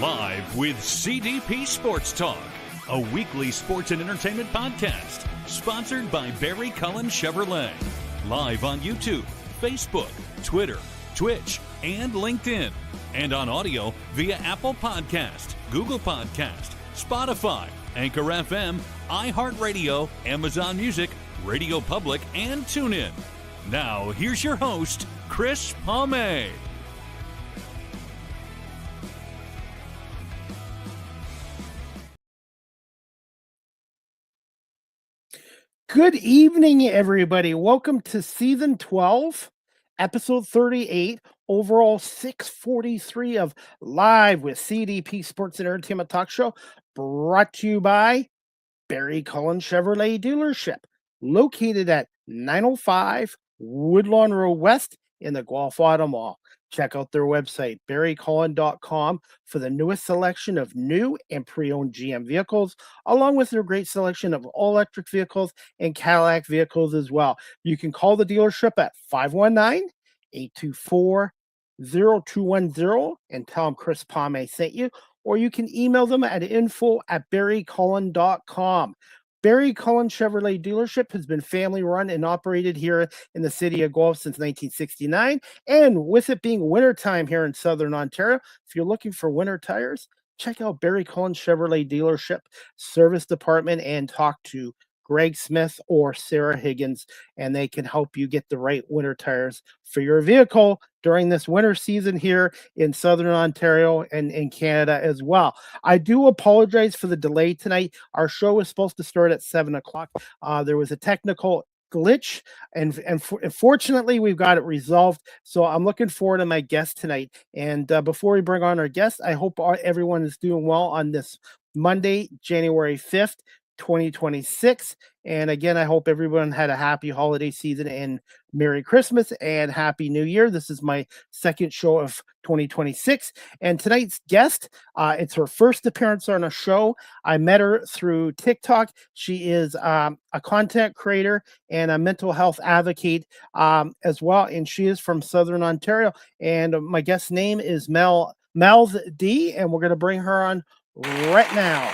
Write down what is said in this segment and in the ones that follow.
Live with CDP Sports Talk, a weekly sports and entertainment podcast sponsored by Barry Cullen Chevrolet. Live on YouTube, Facebook, Twitter, Twitch, and LinkedIn. And on audio via Apple Podcast, Google Podcast, Spotify, Anchor FM, iHeartRadio, Amazon Music, Radio Public, and TuneIn. Now, here's your host, Chris Palme. Good evening, everybody. Welcome to Season 12, Episode 38, overall 643 of Live with CDP Sports and Entertainment Talk Show, brought to you by Barry Cullen Chevrolet Dealership, located at 905 Woodlawn Road West in the Guelph Auto Mall. Check out their website, barrycullen.com, for the newest selection of new and pre-owned GM vehicles, along with their great selection of all-electric vehicles and Cadillac vehicles as well. You can call the dealership at 519-824-0210 and tell them Chris Palme sent you, or you can email them at info@barrycullen.com. Barry Cullen Chevrolet Dealership has been family run and operated here in the city of Guelph since 1969. And with it being wintertime here in Southern Ontario, if you're looking for winter tires, check out Barry Cullen Chevrolet Dealership Service Department and talk to Greg Smith or Sarah Higgins, and they can help you get the right winter tires for your vehicle during this winter season here in Southern Ontario and in Canada as well. I do apologize for the delay tonight. Our show was supposed to start at 7 o'clock. There was a technical glitch, and fortunately we've got it resolved. So I'm looking forward to my guest tonight. And before we bring on our guest, I hope everyone is doing well on this Monday, January 5th. 2026. And again, I hope everyone had a happy holiday season and Merry Christmas and Happy New Year. This is my second show of 2026. And tonight's guest, it's her first appearance on a show. I met her through TikTok. She is a content creator and a mental health advocate as well. And she is from Southern Ontario. And my guest's name is Melz Dee, and we're going to bring her on right now.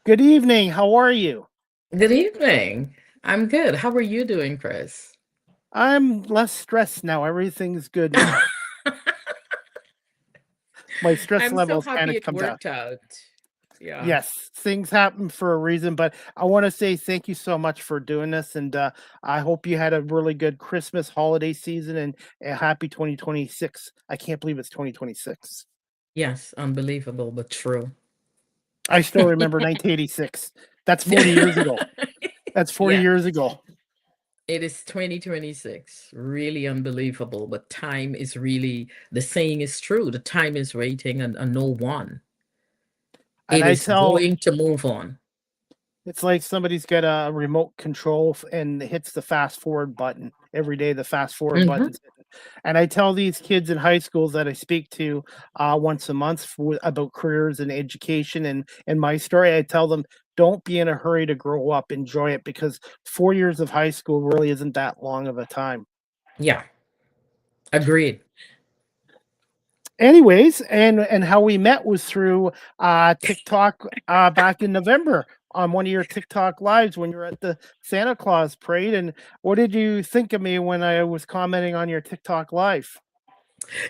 Good evening. How are you? Good evening. I'm good. How are you doing, Chris? I'm less stressed now. Everything's good now. My stress levels kind of come down. Out. Yeah. Yes, things happen for a reason, but I want to say thank you so much for doing this, and I hope you had a really good Christmas holiday season and a happy 2026. I can't believe it's 2026. Yes, unbelievable, but true. I still remember 1986. That's 40 years ago. That's 40 years ago. It is 2026. Really unbelievable. But time is really, the saying is true. The time is waiting and no one. It is going to move on. It's like somebody's got a remote control and hits the fast forward button every day. The fast forward button. And I tell these kids in high schools that I speak to once a month about careers and education and my story. I tell them, don't be in a hurry to grow up. Enjoy it, because 4 years of high school really isn't that long of a time. Yeah, agreed. Anyways, and how we met was through TikTok back in November on one of your TikTok lives when you were at the Santa Claus parade. And what did you think of me when I was commenting on your TikTok live?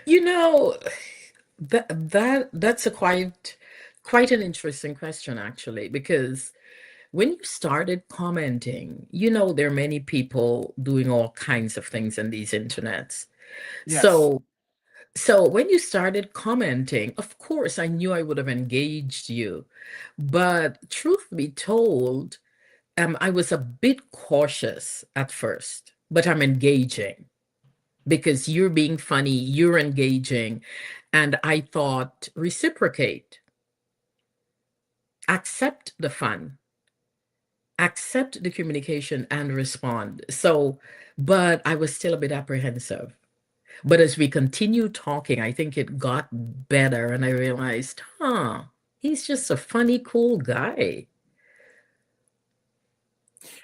You know, that's a quite an interesting question, actually, because when you started commenting, there are many people doing all kinds of things in these internets. Yes. So when you started commenting, of course, I knew I would have engaged you. But truth be told, I was a bit cautious at first, but I'm engaging because you're being funny, you're engaging. And I thought, reciprocate, accept the fun, accept the communication and respond. But I was still a bit apprehensive. But as we continue talking, I think it got better, and I realized, he's just a funny, cool guy.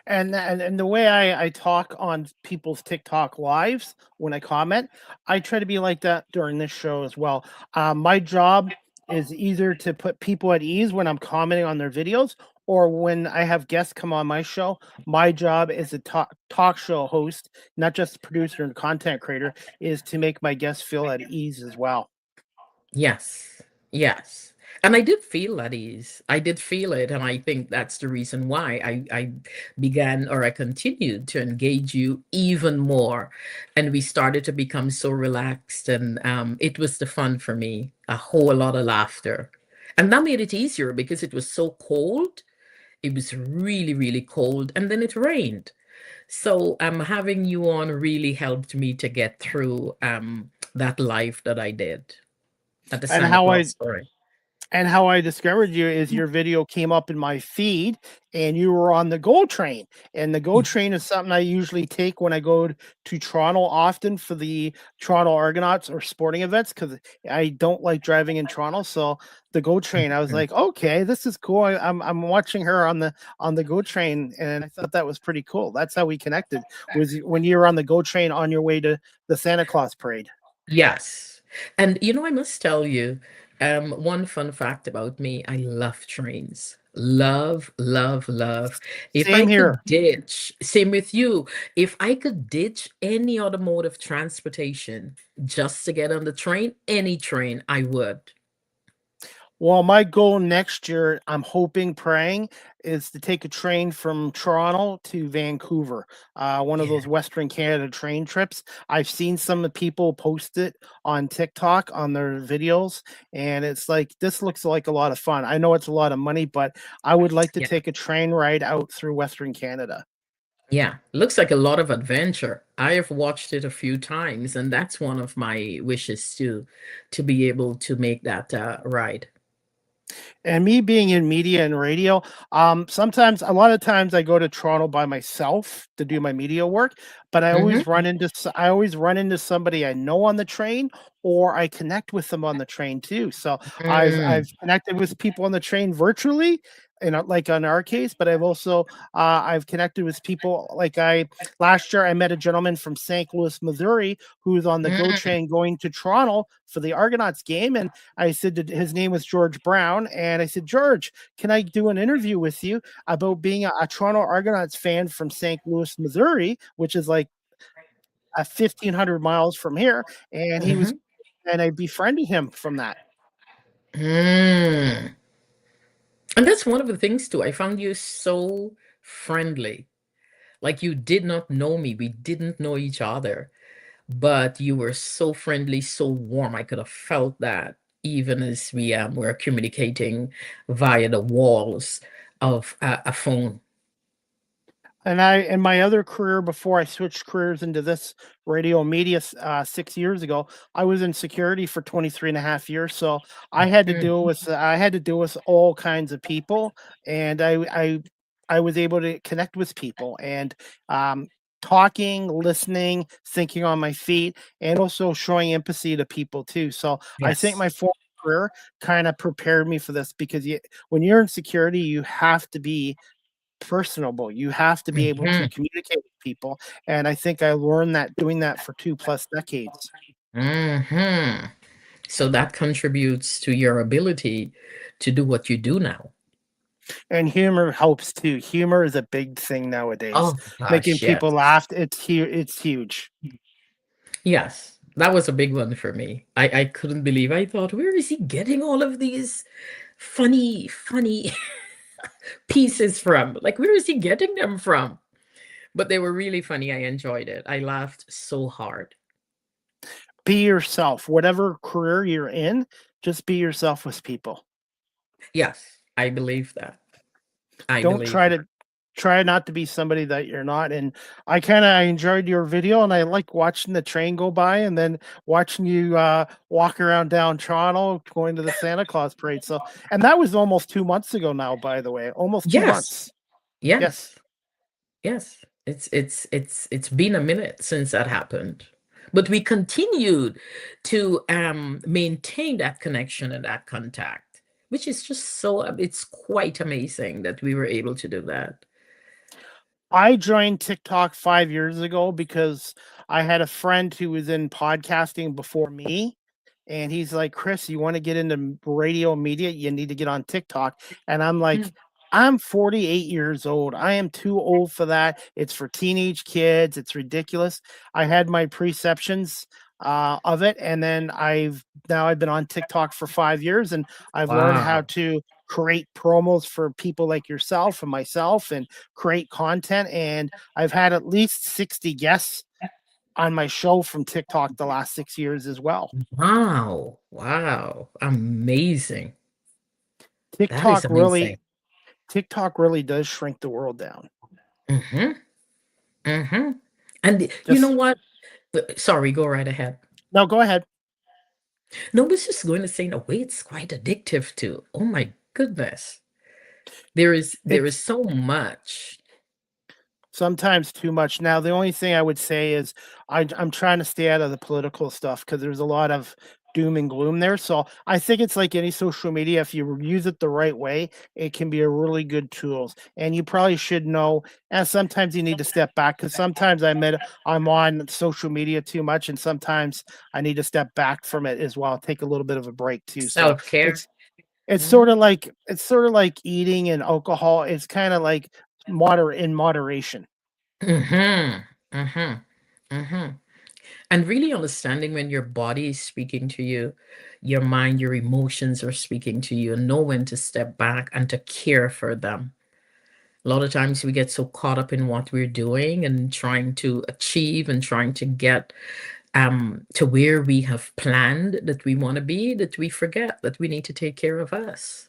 And the way I talk on people's TikTok lives when I comment, I try to be like that during this show as well. My job is either to put people at ease when I'm commenting on their videos, or when I have guests come on my show. My job as a talk show host, not just producer and content creator, is to make my guests feel at ease as well. Yes, yes. And I did feel at ease. I did feel it. And I think that's the reason why I began, or I continued to engage you even more. And we started to become so relaxed. And it was the fun for me, a whole lot of laughter. And that made it easier because it was so cold. It was really, really cold. And then it rained. So having you on really helped me to get through that life that I did at the And Santa how Claus I story. And how I discovered you is your video came up in my feed and you were on the GO train. And the GO Y- train is something I usually take when I go to Toronto often for the Toronto Argonauts or sporting events, because I don't like driving in Toronto. So the GO train, I was Mhm. like, okay, this is cool. I'm watching her on the GO train, and I thought that was pretty cool. That's how we connected, was when you were on the GO train on your way to the Santa Claus parade. Yes. And I must tell you, one fun fact about me, I love trains. Love, love, love. If I Same could here. ditch, same with you, if I could ditch any other mode of transportation just to get on the train, any train, I would. Well, my goal next year, I'm hoping, praying, is to take a train from Toronto to Vancouver, one of Yeah. those Western Canada train trips. I've seen some of the people post it on TikTok on their videos, and it's like, this looks like a lot of fun. I know it's a lot of money, but I would like to Yeah. take a train ride out through Western Canada. Yeah, looks like a lot of adventure. I have watched it a few times, and that's one of my wishes too, to be able to make that ride. And me being in media and radio, sometimes, a lot of times I go to Toronto by myself to do my media work, but Hmm. I always run into somebody I know on the train, or I connect with them on the train too. So I've Mm, connected with people on the train virtually, like on our case, but I've connected with people, like, I last year I met a gentleman from St. Louis, Missouri, who's on the GO mm, train going to Toronto for the Argonauts game, and I said his name was George Brown, and I said, George, can I do an interview with you about being a Toronto Argonauts fan from St. Louis, Missouri, which is like 1,500 miles from here? And mhm, I befriended him from that. mm. And that's one of the things too. I found you so friendly. Like you did not know me. We didn't know each other, but you were so friendly, so warm. I could have felt that even as we were communicating via the walls of a phone. And in my other career, before I switched careers into this radio media 6 years ago, I was in security for 23 and a half years. So Mhm, I had to deal with all kinds of people, and I was able to connect with people, and um, talking, listening, thinking on my feet, and also showing empathy to people too. So I think yes. my former career kind of prepared me for this, because when you're in security, you have to be personable. You have to be able to Mhm, communicate with people, and I think I learned that doing that for 2 plus decades. mhm. So that contributes to your ability to do what you do now. And humor helps too. Humor is a big thing nowadays. Oh Making gosh, people yes. laugh, it's huge. Yes, that was a big one for me. I couldn't believe. I thought, where is he getting all of these funny pieces from? Like, where is he getting them from? But they were really funny. I enjoyed it. I laughed so hard. Be yourself. Whatever career you're in, just be yourself with people. Yes, I believe that. I Don't believe that. try not to be somebody that you're not. And I enjoyed your video, and I like watching the train go by, and then watching you walk around down Toronto going to the Santa Claus parade. So, and that was almost 2 months ago now, by the way. Almost two Yes, months. Yes. yes, yes. It's been a minute since that happened. But we continued to maintain that connection and that contact, which is just so it's quite amazing that we were able to do that. I joined TikTok 5 years ago because I had a friend who was in podcasting before me. And he's like, Chris, you want to get into radio media? You need to get on TikTok. And I'm like, I'm 48 years old. I am too old for that. It's for teenage kids. It's ridiculous. I had my preceptions of it. And then I've been on TikTok for 5 years, and I've learned how Wow. to create promos for people like yourself and myself and create content. And I've had at least 60 guests on my show from TikTok the last 6 years as well. Wow. Wow. Amazing. That is TikTok amazing. really TikTok really does shrink the world down. Mm-hmm. Mm-hmm. And you know Just what? Sorry, go right ahead. no, go ahead. No, I was just going to say, in a way, it's quite addictive too. Oh my goodness. There is It's so much. sometimes too much. Now, the only thing I would say is I'm trying to stay out of the political stuff because there's a lot of doom and gloom there. So I think it's like any social media. If you use it the right way, it can be a really good tool. And you probably should know. And sometimes you need to step back because sometimes I'm on social media too much, and sometimes I need to step back from it as well. Take a little bit of a break too. So Self-care. it's Mm-hmm. sort of like eating and alcohol. It's kind of like in moderation. Mm-hmm. Mm-hmm. Mm-hmm. And really understanding when your body is speaking to you, your mind, your emotions are speaking to you, and know when to step back and to care for them. A lot of times we get so caught up in what we're doing and trying to achieve and trying to get to where we have planned that we want to be, that we forget that we need to take care of us.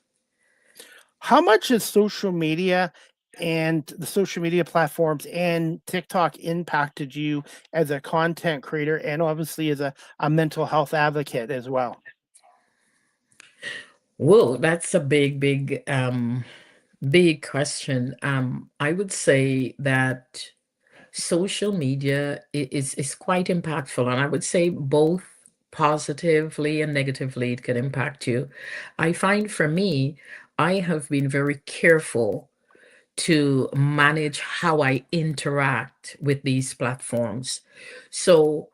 How much has social media and the social media platforms and TikTok impacted you as a content creator and obviously as a mental health advocate as well? Whoa, that's a big question. I would say that social media is quite impactful, and I would say both positively and negatively it can impact you. I find for me, I have been very careful to manage how I interact with these platforms. So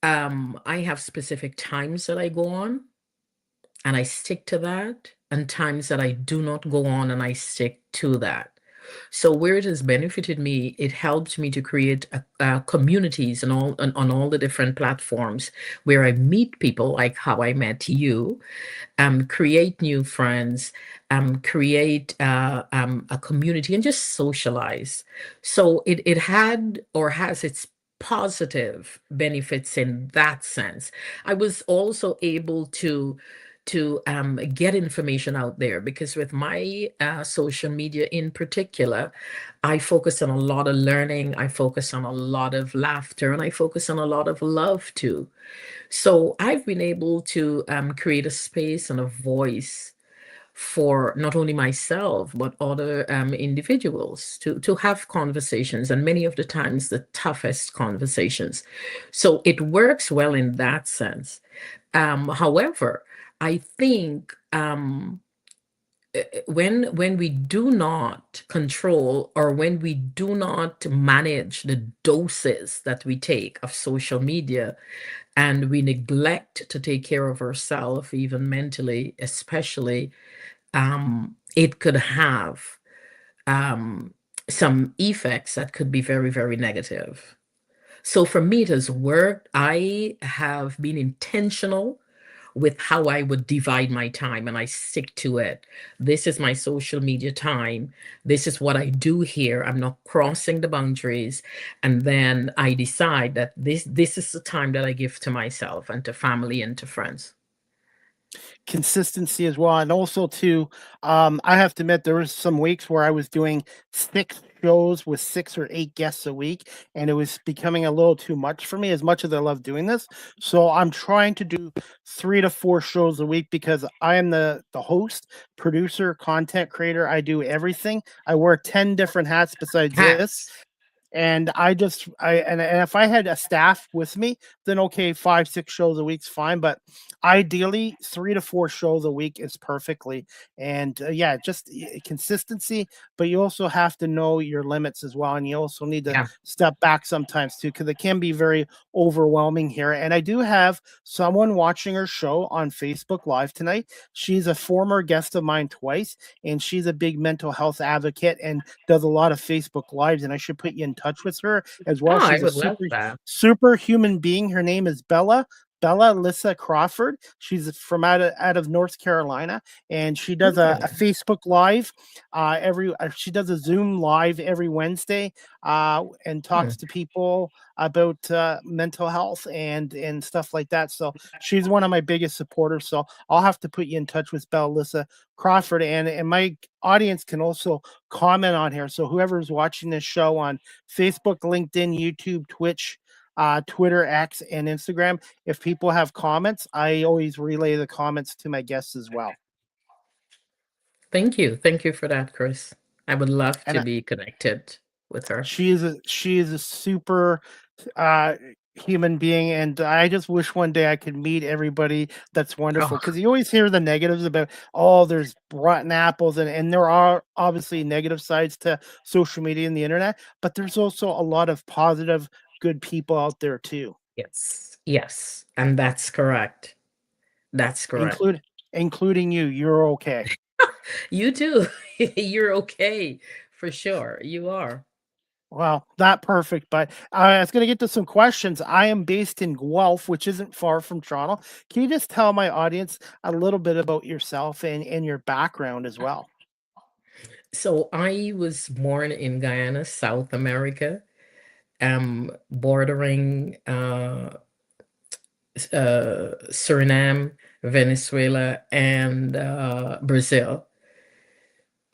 I have specific times that I go on and I stick to that, and times that I do not go on and I stick to that. So where it has benefited me, it helped me to create communities and on all the different platforms where I meet people like how I met you, create new friends, create a community and just socialize. So it had or has its positive benefits in that sense. I was also able to get information out there because with my social media in particular, I focus on a lot of learning, I focus on a lot of laughter, and I focus on a lot of love too. So I've been able to create a space and a voice for not only myself but other individuals to have conversations, and many of the times the toughest conversations. So it works well in that sense. However, I think when we do not control or when we do not manage the doses that we take of social media, and we neglect to take care of ourselves, even mentally, especially, it could have um, some effects that could be very, very negative. So for me, it has worked. I have been intentional with how I would divide my time and I stick to it. This is my social media time. This is what I do here. I'm not crossing the boundaries. And then I decide that this is the time that I give to myself and to family and to friends. Consistency as well. And also too, I have to admit there was some weeks where I was doing 6 shows with 6 or 8 guests a week, and it was becoming a little too much for me, as much as I love doing this. So I'm trying to do 3 to 4 shows a week because I am the host, producer, content creator. I do everything. I wear 10 different hats besides this. Hats. And I just I and if I had a staff with me, then okay, 5, 6 shows a week's fine. But ideally, 3 to 4 shows a week is perfectly. And yeah, just consistency, but you also have to know your limits as well. And you also need to Yeah. step back sometimes too, because it can be very overwhelming here. And I do have someone watching her show on Facebook Live tonight. She's a former guest of mine twice, and she's a big mental health advocate and does a lot of Facebook Lives. And I should put you in touch with her as well. Oh, I She's a would love that. super human being. Her name is Bella Lissa Crawford. She's from out of North Carolina, and she does a Hmm. Facebook Live every. She does a Zoom Live every Wednesday, and Hmm. talks to people about mental health and stuff like that. So she's one of my biggest supporters. So I'll have to put you in touch with Bella Lissa Crawford, and my audience can also comment on here. So whoever's watching this show on Facebook, LinkedIn, YouTube, Twitch, Twitter, X, and Instagram, if people have comments, I always relay the comments to my guests as well. Thank you. Thank you for that, Chris. I would love to And be connected with her. she is a super uh human being, and I just wish one day I could meet everybody that's wonderful, Oh, because you always hear the negatives about, oh, there's rotten apples, and there are obviously negative sides to social media and the internet, but there's also a lot of positive, good people out there too, yes. Yes. And that's correct. That's correct. include including you. You're okay. You too. You're okay. For sure. You are. Well, not perfect, but I was going to get to some questions. I am based in Guelph, which isn't far from Toronto. Can you just tell my audience a little bit about yourself and your background as well? So I was born in Guyana, South America, bordering Suriname, Venezuela, and Brazil.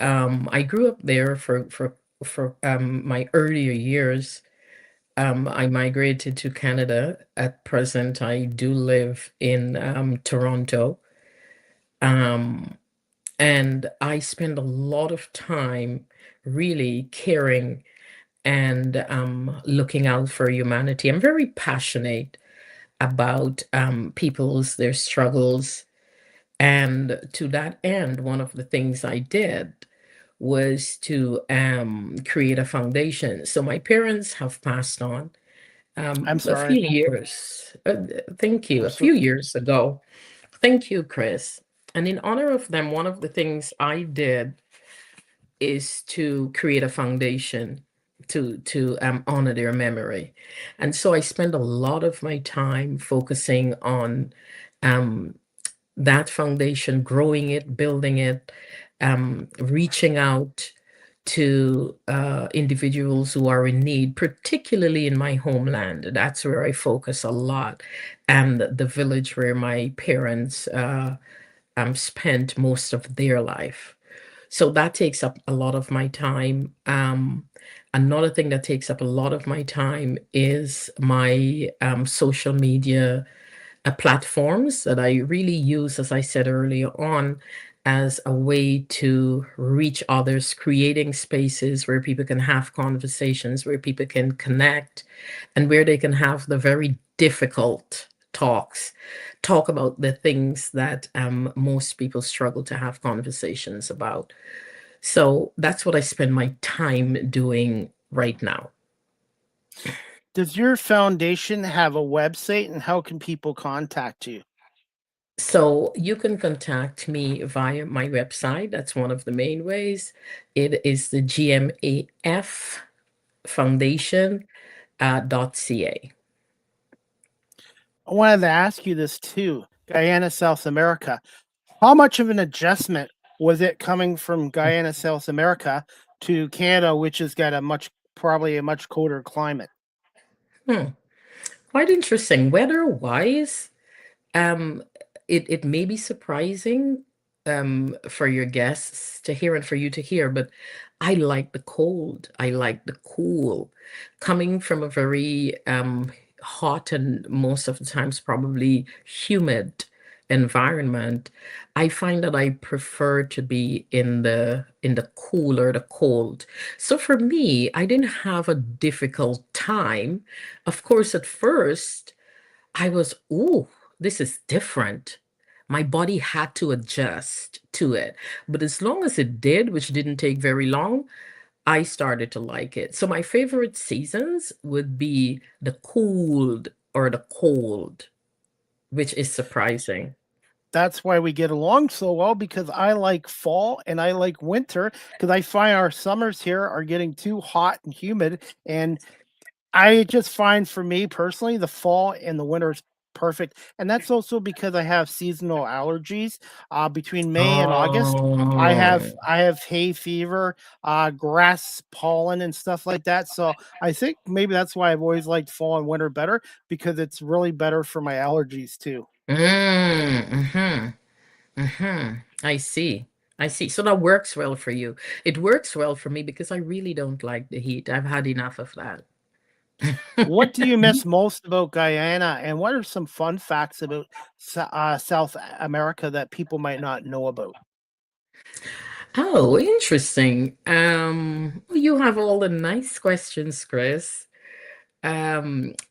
I grew up there for my earlier years. I migrated to Canada. At present, I do live in Toronto. Um, and I spend a lot of time really caring and looking out for humanity. I'm very passionate about people's their struggles, and to that end, one of the things I did was to create a foundation. So my parents have passed on I'm a few sorry. years. Thank you. I'm A so few years ago. Thank you, Chris. And in honor of them, one of the things I did is to create a foundation to honor their memory. And so I spend a lot of my time focusing on um, that foundation, growing it, building it, reaching out to individuals who are in need, particularly in my homeland. That's where I focus a lot, and the village where my parents spent most of their life. So that takes up a lot of my time. Another thing that takes up a lot of my time is my social media platforms that I really use, as I said earlier on, as a way to reach others, creating spaces where people can have conversations, where people can connect, and where they can have the very difficult talks, talk about the things that most people struggle to have conversations about. So that's what I spend my time doing right now. Does your foundation have a website, and how can people contact you? So you can contact me via my website. That's one of the main ways. It is the GMAF Foundation .ca. I wanted to ask you this too. Guyana, South America. How much of an adjustment was it coming from Guyana, South America to Canada, which has got probably a much colder climate? Hmm. Quite interesting. Weather-wise, Um, it may be surprising for your guests to hear and for you to hear, but I like the cold. I like the cool. Coming from a very hot and most of the times probably humid environment, I find that I prefer to be in the cool or the cold. So for me, I didn't have a difficult time. Of course, at first. I was, ooh, this is different. My body had to adjust to it. But as long as it did, which didn't take very long, I started to like it. So my favorite seasons would be the cooled or the cold, which is surprising. That's why we get along so well, because I like fall and I like winter, because I find our summers here are getting too hot and humid. And I just find, for me personally, the fall and the winter is perfect. And that's also because I have seasonal allergies. Between May and August, Oh. I have hay fever, grass pollen and stuff like that. So I think maybe that's why I've always liked fall and winter better, because it's really better for my allergies too. Mm-hmm. Mm-hmm. I see. I see. So that works well for you. It works well for me because I really don't like the heat. I've had enough of that. What do you miss most about Guyana, and what are some fun facts about South America that people might not know about? Oh, interesting. You have all the nice questions, Chris.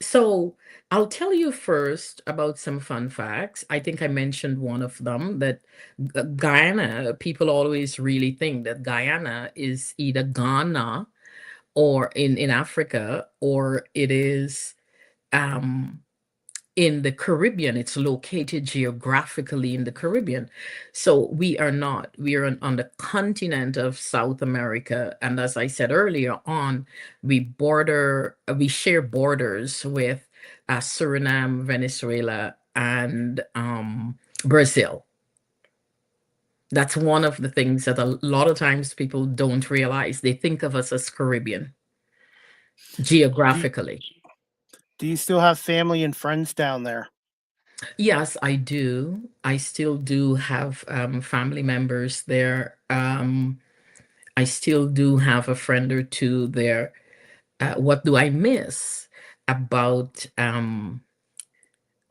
So I'll tell you first about some fun facts. I think I mentioned one of them that Guyana, people always really think that Guyana is either Ghana or in Africa, or it is um in the Caribbean. It's located geographically in the Caribbean. So we are not. We are on the continent of South America. And as I said earlier on, we share borders with Suriname, Venezuela, and Brazil. That's one of the things that a lot of times people don't realize. They think of us as Caribbean Do you, geographically. do you still have family and friends down there? Yes, I do. I still do have family members there. I still do have a friend or two there. What do I miss about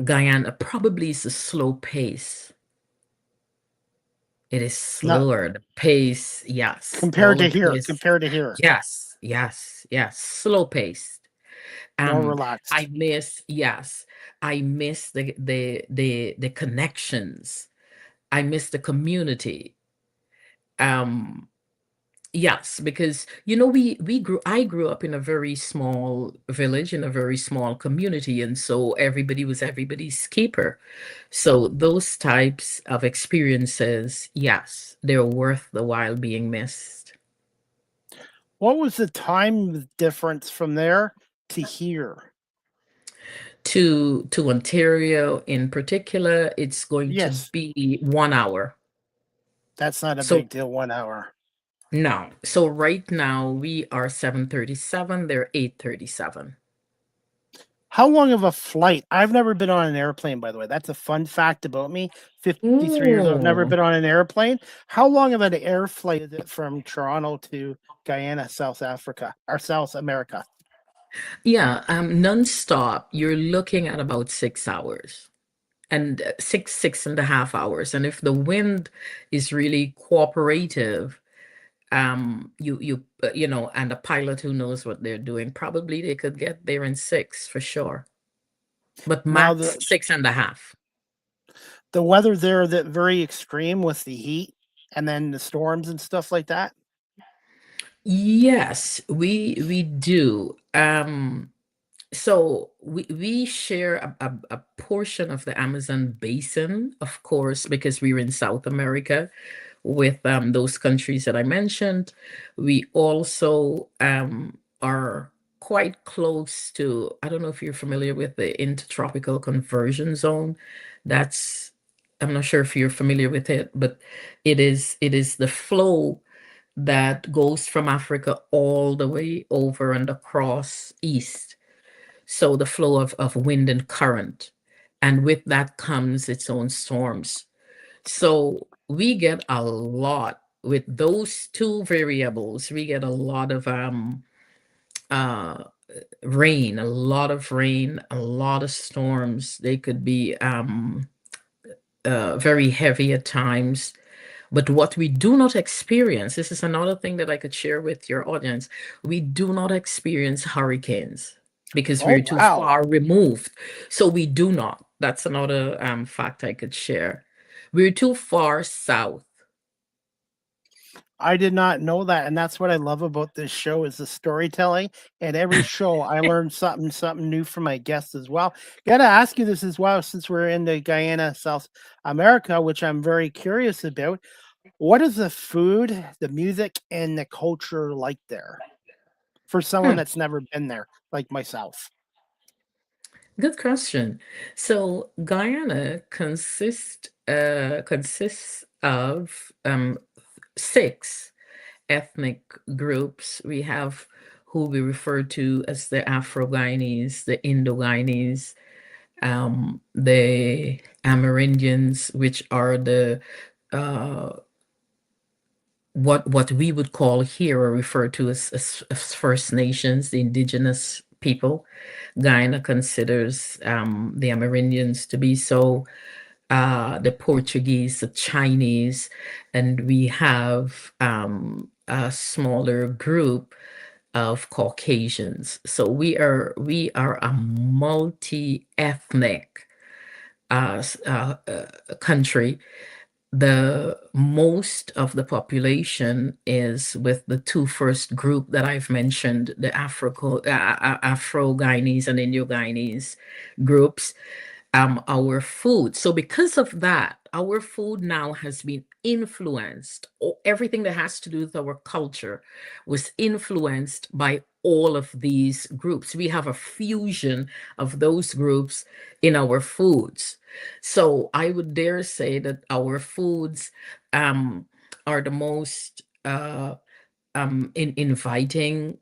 Guyana? Probably is the slow pace. It is Not slower. The pace, yes. compared All to of here. this, Compared to here, yes, yes, yes. Slow paced. more I relaxed. miss, yes, I miss the connections. I miss the community. Um, yes, because I grew up in a very small village, in a very small community, and so everybody was everybody's keeper. So those types of experiences, yes, they're worth the while being missed. What was the time difference from there to here? To Ontario in particular, it's going to Yes, be 1 hour. that's not a So big deal. 1 hour. no. So right now we are 7:37, they're 8:37. How long of a flight? I've never been on an airplane, by the way. That's a fun fact about me. 53 years, I've never Ooh. been on an airplane. How long of an air flight is it from Toronto to Guyana, South Africa, or South America? Yeah, nonstop, you're looking at about 6 hours and 6.5 hours. And if the wind is really cooperative, and a pilot who knows what they're doing, probably they could get there in six for sure. But Now max 6.5. the weather there, that very extreme with the heat and then the storms and stuff like that. Yes, we do. So we share a portion of the Amazon basin, of course, because we're in South America with those countries that I mentioned. We also are quite close to, I don't know if you're familiar with the Intertropical Conversion Zone. That's, I'm not sure if you're familiar with it, but it is the flow that goes from Africa all the way over and across east. So the flow of wind and current. And with that comes its own storms. So we get a lot with those two variables. We get a lot of uh rain, a lot of rain, a lot of storms. They could be very heavy at times. But what we do not experience, this is another thing that I could share with your audience, we do not experience hurricanes. because Oh we're too wow. far removed. So we do not. That's another fact I could share. We're too far south. I did not know that, and that's what I love about this show is the storytelling. And every show, I learn something new from my guests as well. Gotta ask you this as well, since we're in the Guyana, South America, which I'm very curious about. What is the food, the music, and the culture like there for someone Hmm, that's never been there, like myself? good question. So Guyana consists of six ethnic groups. We have who we refer to as the Afro-Guyanese, the Indo-Guyanese, the Amerindians, which are the uh, what we would call here or refer to as First Nations, the indigenous people. Guyana considers the Amerindians to be so, the Portuguese, the Chinese, and we have a smaller group of Caucasians. So we are a multi-ethnic country. The most of the population is with the two first group that I've mentioned, the Afro-Guyanese and Indo-Guyanese groups. Our food. So because of that, our food now has been influenced. Everything that has to do with our culture was influenced by all of these groups. We have a fusion of those groups in our foods. So I would dare say that our foods um, are the most inviting,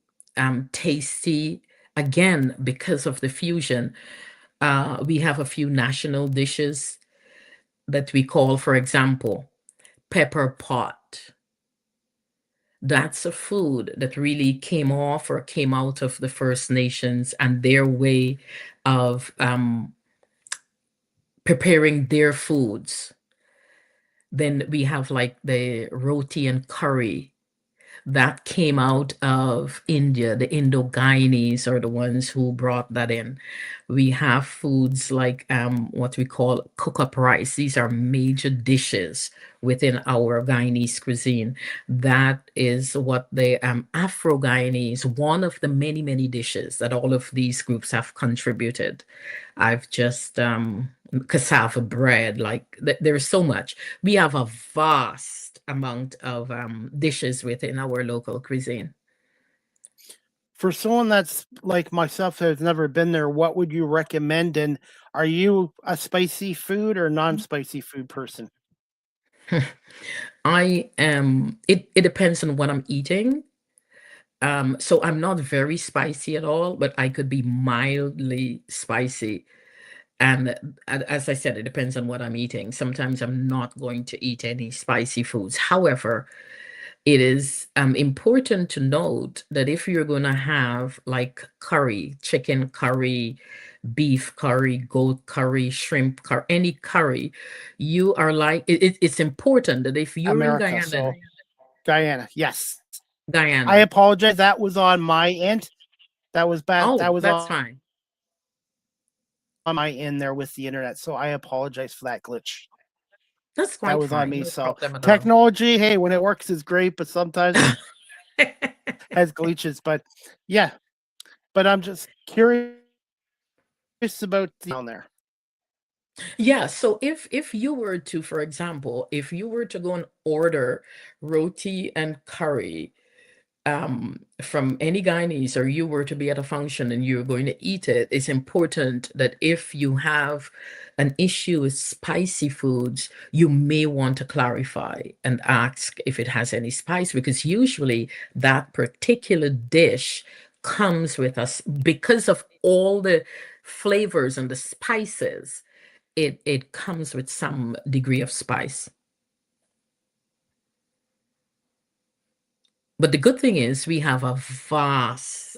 tasty, again, because of the fusion. We have a few national dishes that we call, for example, pepper pot. That's a food that really came off or came out of the First Nations and their way of preparing their foods. Then we have like the roti and curry that came out of India. The Indo-Guyanese are the ones who brought that in. We have foods like what we call cook-up rice. These are major dishes within our Guyanese cuisine. That is what the Afro-Guyanese, one of the many, many dishes that all of these groups have contributed. I've just cassava bread, like there's so much. We have a vast amount of dishes within our local cuisine. For someone that's like myself that has never been there, what would you recommend? And are you a spicy food or non-spicy food person? I am, it depends on what I'm eating. So I'm not very spicy at all, but I could be mildly spicy. And as I said, it depends on what I'm eating. Sometimes I'm not going to eat any spicy foods. However, it is important to note that if you're going to have like curry, chicken curry, beef curry, goat curry, shrimp curry, any curry, you are like, it's important that if you're in America. Guyana, So Guyana, yes. I Guyana, apologize. That was on my end. That was bad. oh, That was that's fine. on my end there with the internet. So I apologize for that glitch. That's That quite was on fine. me. No So problem at all. technology, hey, when it works is great, but sometimes has glitches. But yeah, but I'm just curious about down there. Yeah, so if you were to, for example, if you were to go and order roti and curry from any Guyanese, or you were to be at a function and you're going to eat it, it's important that if you have an issue with spicy foods, you may want to clarify and ask if it has any spice, because usually that particular dish comes with us because of all the flavors and the spices. It comes with some degree of spice. But the good thing is we have a vast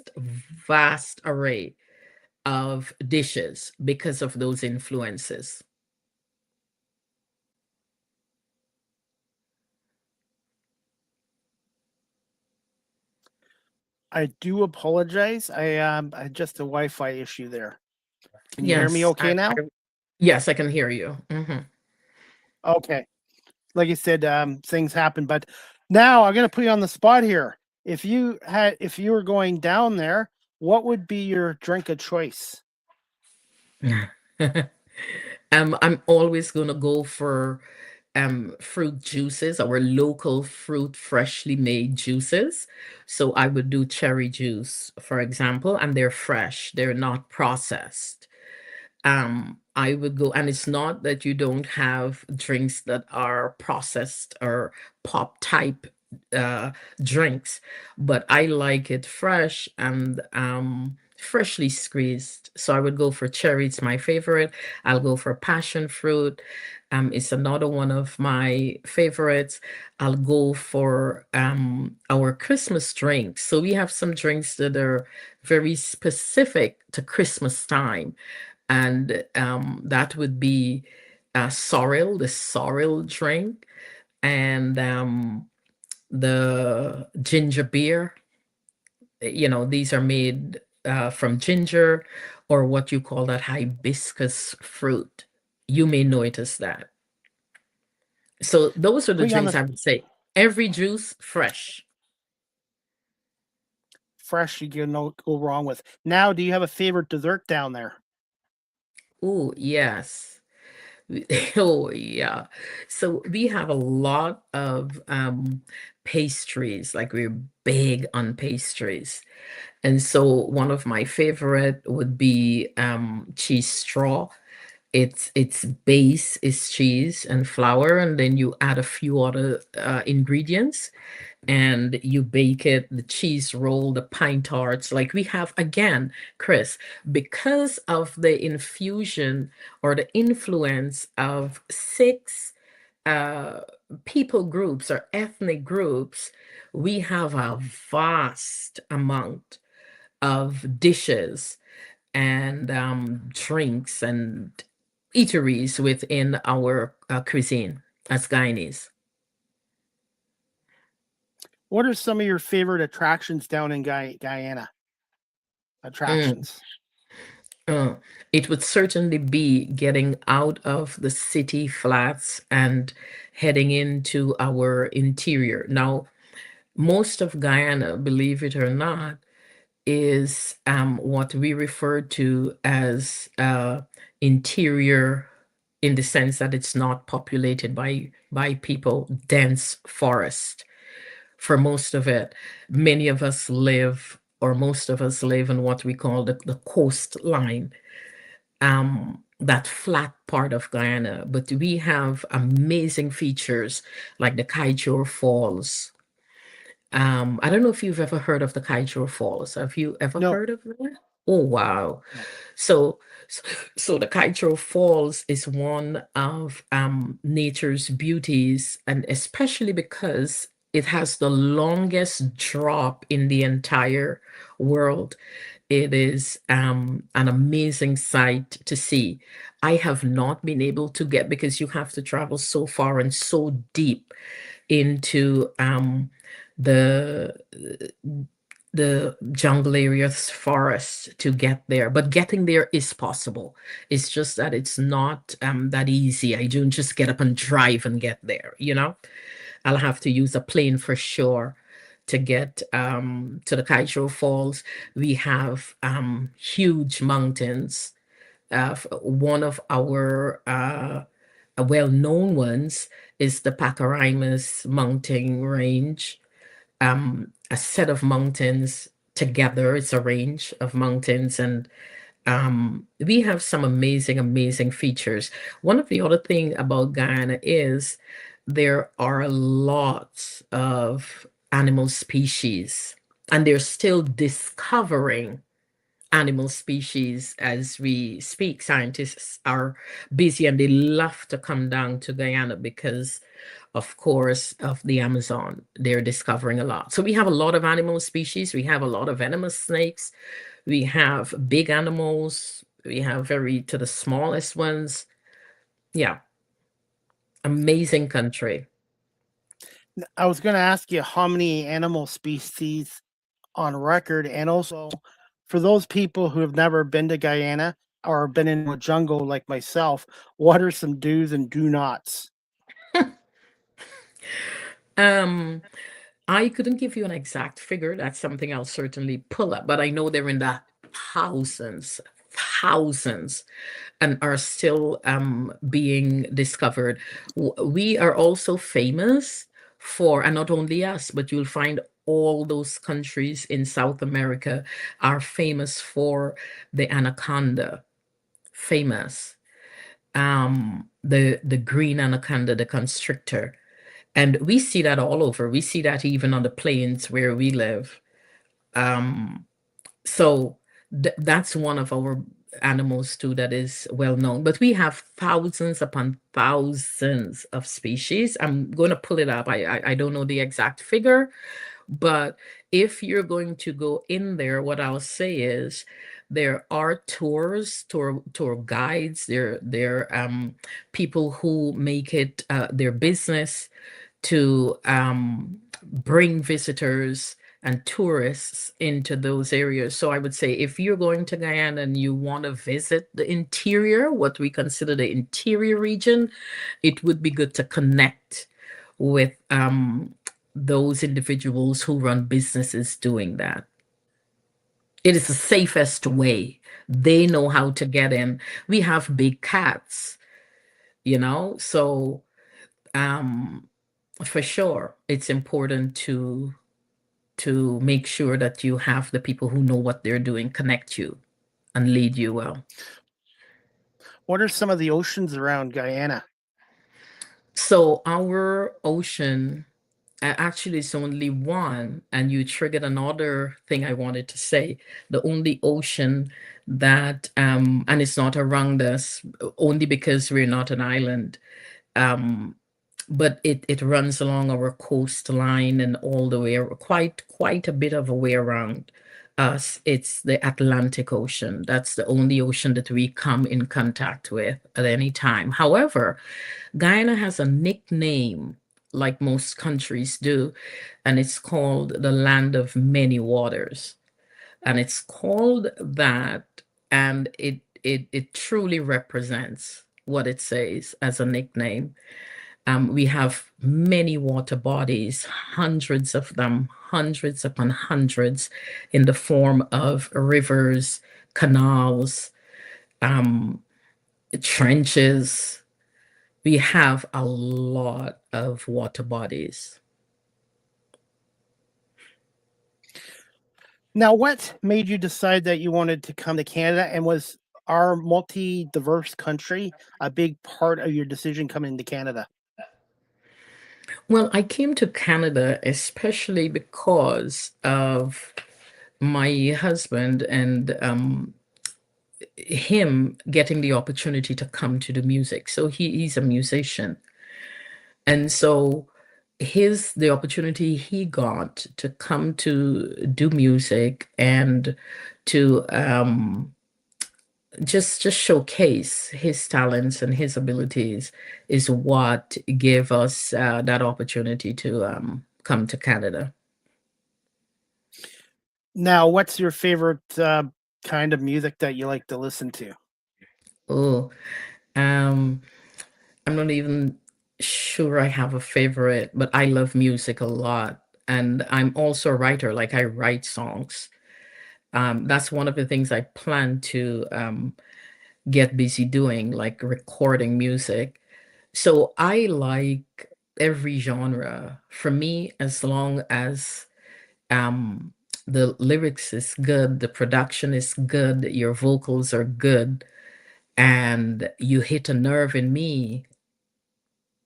array of dishes because of those influences. I do apologize. I just a Wi-Fi issue there. Can you hear me Yes, okay now? yes, I can hear you. Okay. Like I said, things happen, but now I'm gonna put you on the spot here. If you were going down there, what would be your drink of choice? I'm always gonna go for fruit juices, our local fruit freshly made juices. So I would do cherry juice, for example, and they're fresh, they're not processed. I would go, and it's not that you don't have drinks that are processed or pop type uh, drinks, but I like it fresh and freshly squeezed. So I would go for cherry, it's my favorite. I'll go for passion fruit. It's another one of my favorites. I'll go for our Christmas drinks. So we have some drinks that are very specific to Christmas time, and that would be sorrel, the sorrel drink, and the ginger beer. These are made from ginger, or what you call that hibiscus fruit. You may know it as that. So those are the Put you on drinks the I would say. Every juice fresh. fresh you can no go wrong with. Now, do you have a favorite dessert down there? Oh, yes. Oh, yeah. So we have a lot of pastries, like we're big on pastries. And so one of my favorite would be cheese straw. Its base is cheese and flour, and then you add a few other ingredients, and you bake it, the cheese roll, the pine tarts. Like we have, again, Chris, because of the infusion or the influence of six uh, people groups or ethnic groups, we have a vast amount of dishes and drinks and eateries within our cuisine as Guyanese. What are some of your favorite attractions down in Guyana? Mm. Attractions. Uh, it would certainly be getting out of the city flats and heading into our interior. Now, most of Guyana, believe it or not, is what we refer to as interior, in the sense that it's not populated by people, dense forest for most of it. Many of us live, or most of us live in what we call the coastline, that flat part of Guyana. But we have amazing features like the Kaijor Falls. I don't know if you've ever heard of the Kaijor Falls. Have you ever No, heard of that? Oh, wow. no. So, so, so the Kaijor Falls is one of nature's beauties, and especially because it has the longest drop in the entire world. It is an amazing sight to see. I have not been able to get, because you have to travel so far and so deep into the the jungle areas, forest, to get there. But getting there is possible. It's just that it's not that easy. I don't just get up and drive and get there. I'll have to use a plane for sure to get to the Kaijor Falls. We have huge mountains. One of our well-known ones is the Pacaraimos mountain range, a set of mountains together. It's a range of mountains, and we have some amazing, amazing features. One of the other thing about Guyana is there are lots of animal species, and they're still discovering animal species as we speak. Scientists are busy, and they love to come down to Guyana because, of course, of the Amazon. They're discovering a lot. So we have a lot of animal species. We have a lot of venomous snakes. We have big animals. We have very to the smallest ones. Yeah, amazing country. I was going to ask you how many animal species on record? And also, for those people who have never been to Guyana or been in a jungle like myself, what are some do's and do nots? Um, I couldn't give you an exact figure. That's something I'll certainly pull up, but I know they're in the thousands, thousands, and are still being discovered. We are also famous for, and not only us, but you'll find all those countries in South America are famous for the anaconda, famous. The green anaconda, the constrictor. And we see that all over. We see that even on the plains where we live. Um, so that's one of our animals too that is well known. But we have thousands upon thousands of species. I'm going to pull it up. I don't know the exact figure, but if you're going to go in there, what I'll say is there are tour guides, there people who make it their business to bring visitors and tourists into those areas. So I would say if you're going to Guyana and you want to visit the interior, what we consider the interior region, it would be good to connect with those individuals who run businesses doing that. It is the safest way. They know how to get in. We have big cats, so um, for sure, it's important to make sure that you have the people who know what they're doing connect you and lead you well. What are some of the oceans around Guyana? So our ocean actually is only one, and you triggered another thing I wanted to say. The only ocean that and it's not around us only because we're not an island. Um, but it runs along our coastline and all the way quite a bit of a way around us. It's the Atlantic Ocean. That's the only ocean that we come in contact with at any time. However, Guyana has a nickname like most countries do, and it's called the land of many waters. And it's called that, and it truly represents what it says as a nickname. We have many water bodies, hundreds of them, hundreds upon hundreds, in the form of rivers, canals, um, trenches. We have a lot of water bodies. Now, what made you decide that you wanted to come to Canada, and was our multi-diverse country a big part of your decision coming to Canada? Well, I came to Canada especially because of my husband and him getting the opportunity to come to the music. So he's a musician. And so the opportunity he got to come to do music and to just showcase his talents and his abilities is what gave us that opportunity to come to Canada. Now, what's your favorite kind of music that you like to listen to? Oh, um, I'm not even sure I have a favorite, but I love music a lot. And I'm also a writer, like I write songs. That's one of the things I plan to get busy doing, like recording music. So I like every genre. For me, as long as um, the lyrics is good, the production is good, your vocals are good, and you hit a nerve in me,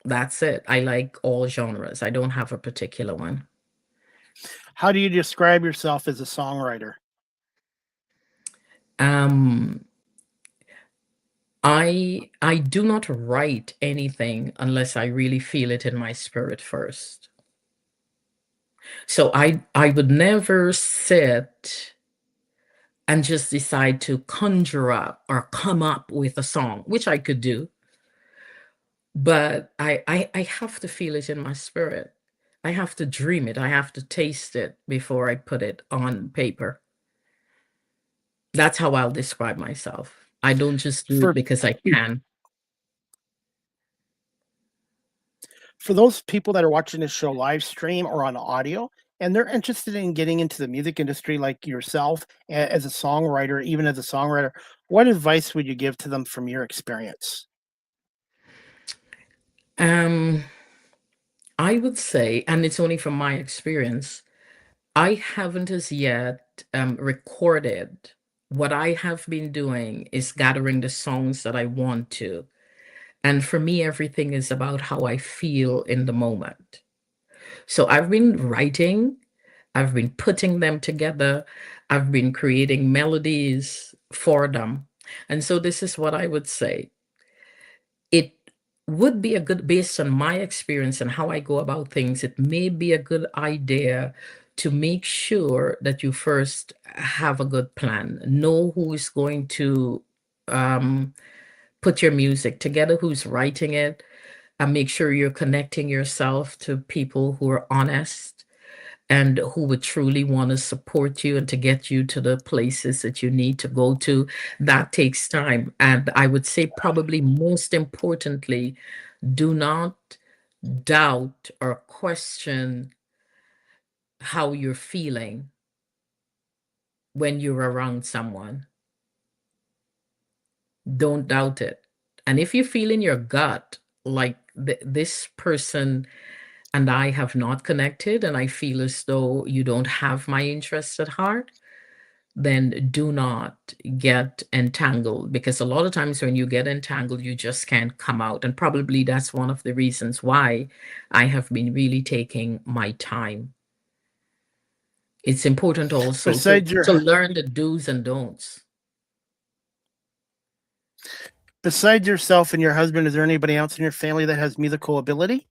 that's it. I like all genres. I don't have a particular one. How do you describe yourself as a songwriter? Um, I do not write anything unless I really feel it in my spirit first. So I would never sit and just decide to conjure up or come up with a song, which I could do, but I have to feel it in my spirit. I have to dream it. I have to taste it before I put it on paper. That's how I'll describe myself. I don't just do it For because I can. for those people that are watching this show live stream or on audio, and they're interested in getting into the music industry like yourself as a songwriter, even as a songwriter, what advice would you give to them from your experience? Um, I would say, and it's only from my experience, I haven't as yet recorded. What I have been doing is gathering the songs that I want to. And for me, everything is about how I feel in the moment. So I've been writing, I've been putting them together, I've been creating melodies for them. And so this is what I would say. It would be a good, based on my experience and how I go about things, it may be a good idea to make sure that you first have a good plan. Know who is going to um, put your music together, who's writing it, and make sure you're connecting yourself to people who are honest and who would truly want to support you and to get you to the places that you need to go to. That takes time. And I would say, probably most importantly, do not doubt or question how you're feeling when you're around someone. Don't doubt it. And if you feel in your gut, like this person and I have not connected, and I feel as though you don't have my interests at heart, then do not get entangled, because a lot of times when you get entangled, you just can't come out. And probably that's one of the reasons why I have been really taking my time. It's important also Besides to your learn the do's and don'ts. besides yourself and your husband, is there anybody else in your family that has musical ability?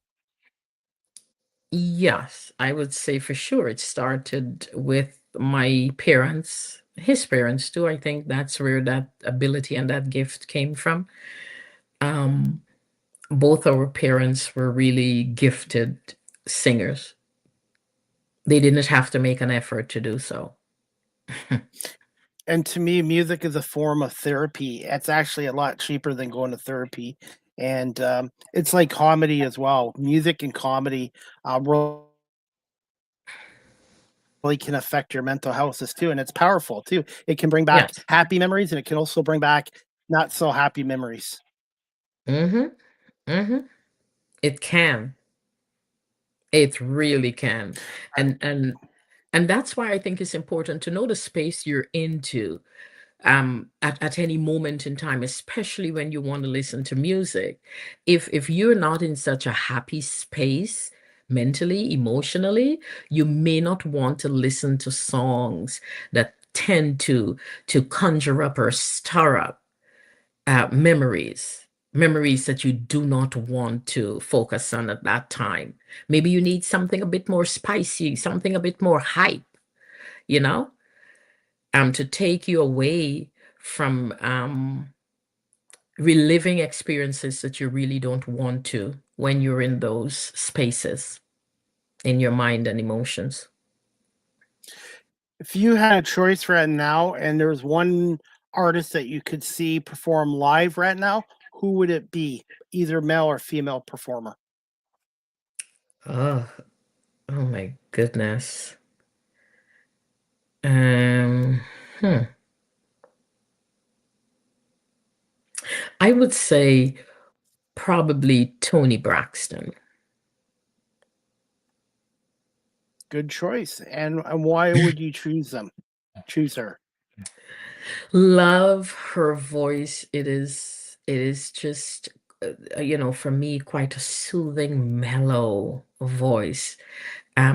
Yes, I would say for sure it started with my parents, his parents too. I think that's where that ability and that gift came from. Um, both our parents were really gifted singers. They didn't have to make an effort to do so. And to me, music is a form of therapy. It's actually a lot cheaper than going to therapy, and it's like comedy as well. Music and comedy really can affect your mental health as too, and it's powerful too. It can bring back Yes. happy memories, and it can also bring back not so happy memories. Mm-hmm. Mm-hmm. It can. It really can. And and and that's why I think it's important to know the space you're into at any moment in time, especially when you want to listen to music. If you're not in such a happy space mentally, emotionally, you may not want to listen to songs that tend to conjure up or stir up memories that you do not want to focus on at that time. Maybe you need something a bit more spicy, something a bit more hype, you know, to take you away from reliving experiences that you really don't want to when you're in those spaces in your mind and emotions. If you had a choice right now, and there was one artist that you could see perform live right now, who would it be? Either male or female performer. Oh, oh my goodness. Um, hmm. I would say probably Tony Braxton. Good choice. And why would you choose them? Choose her. Love her voice. It is just for me, quite a soothing, mellow voice.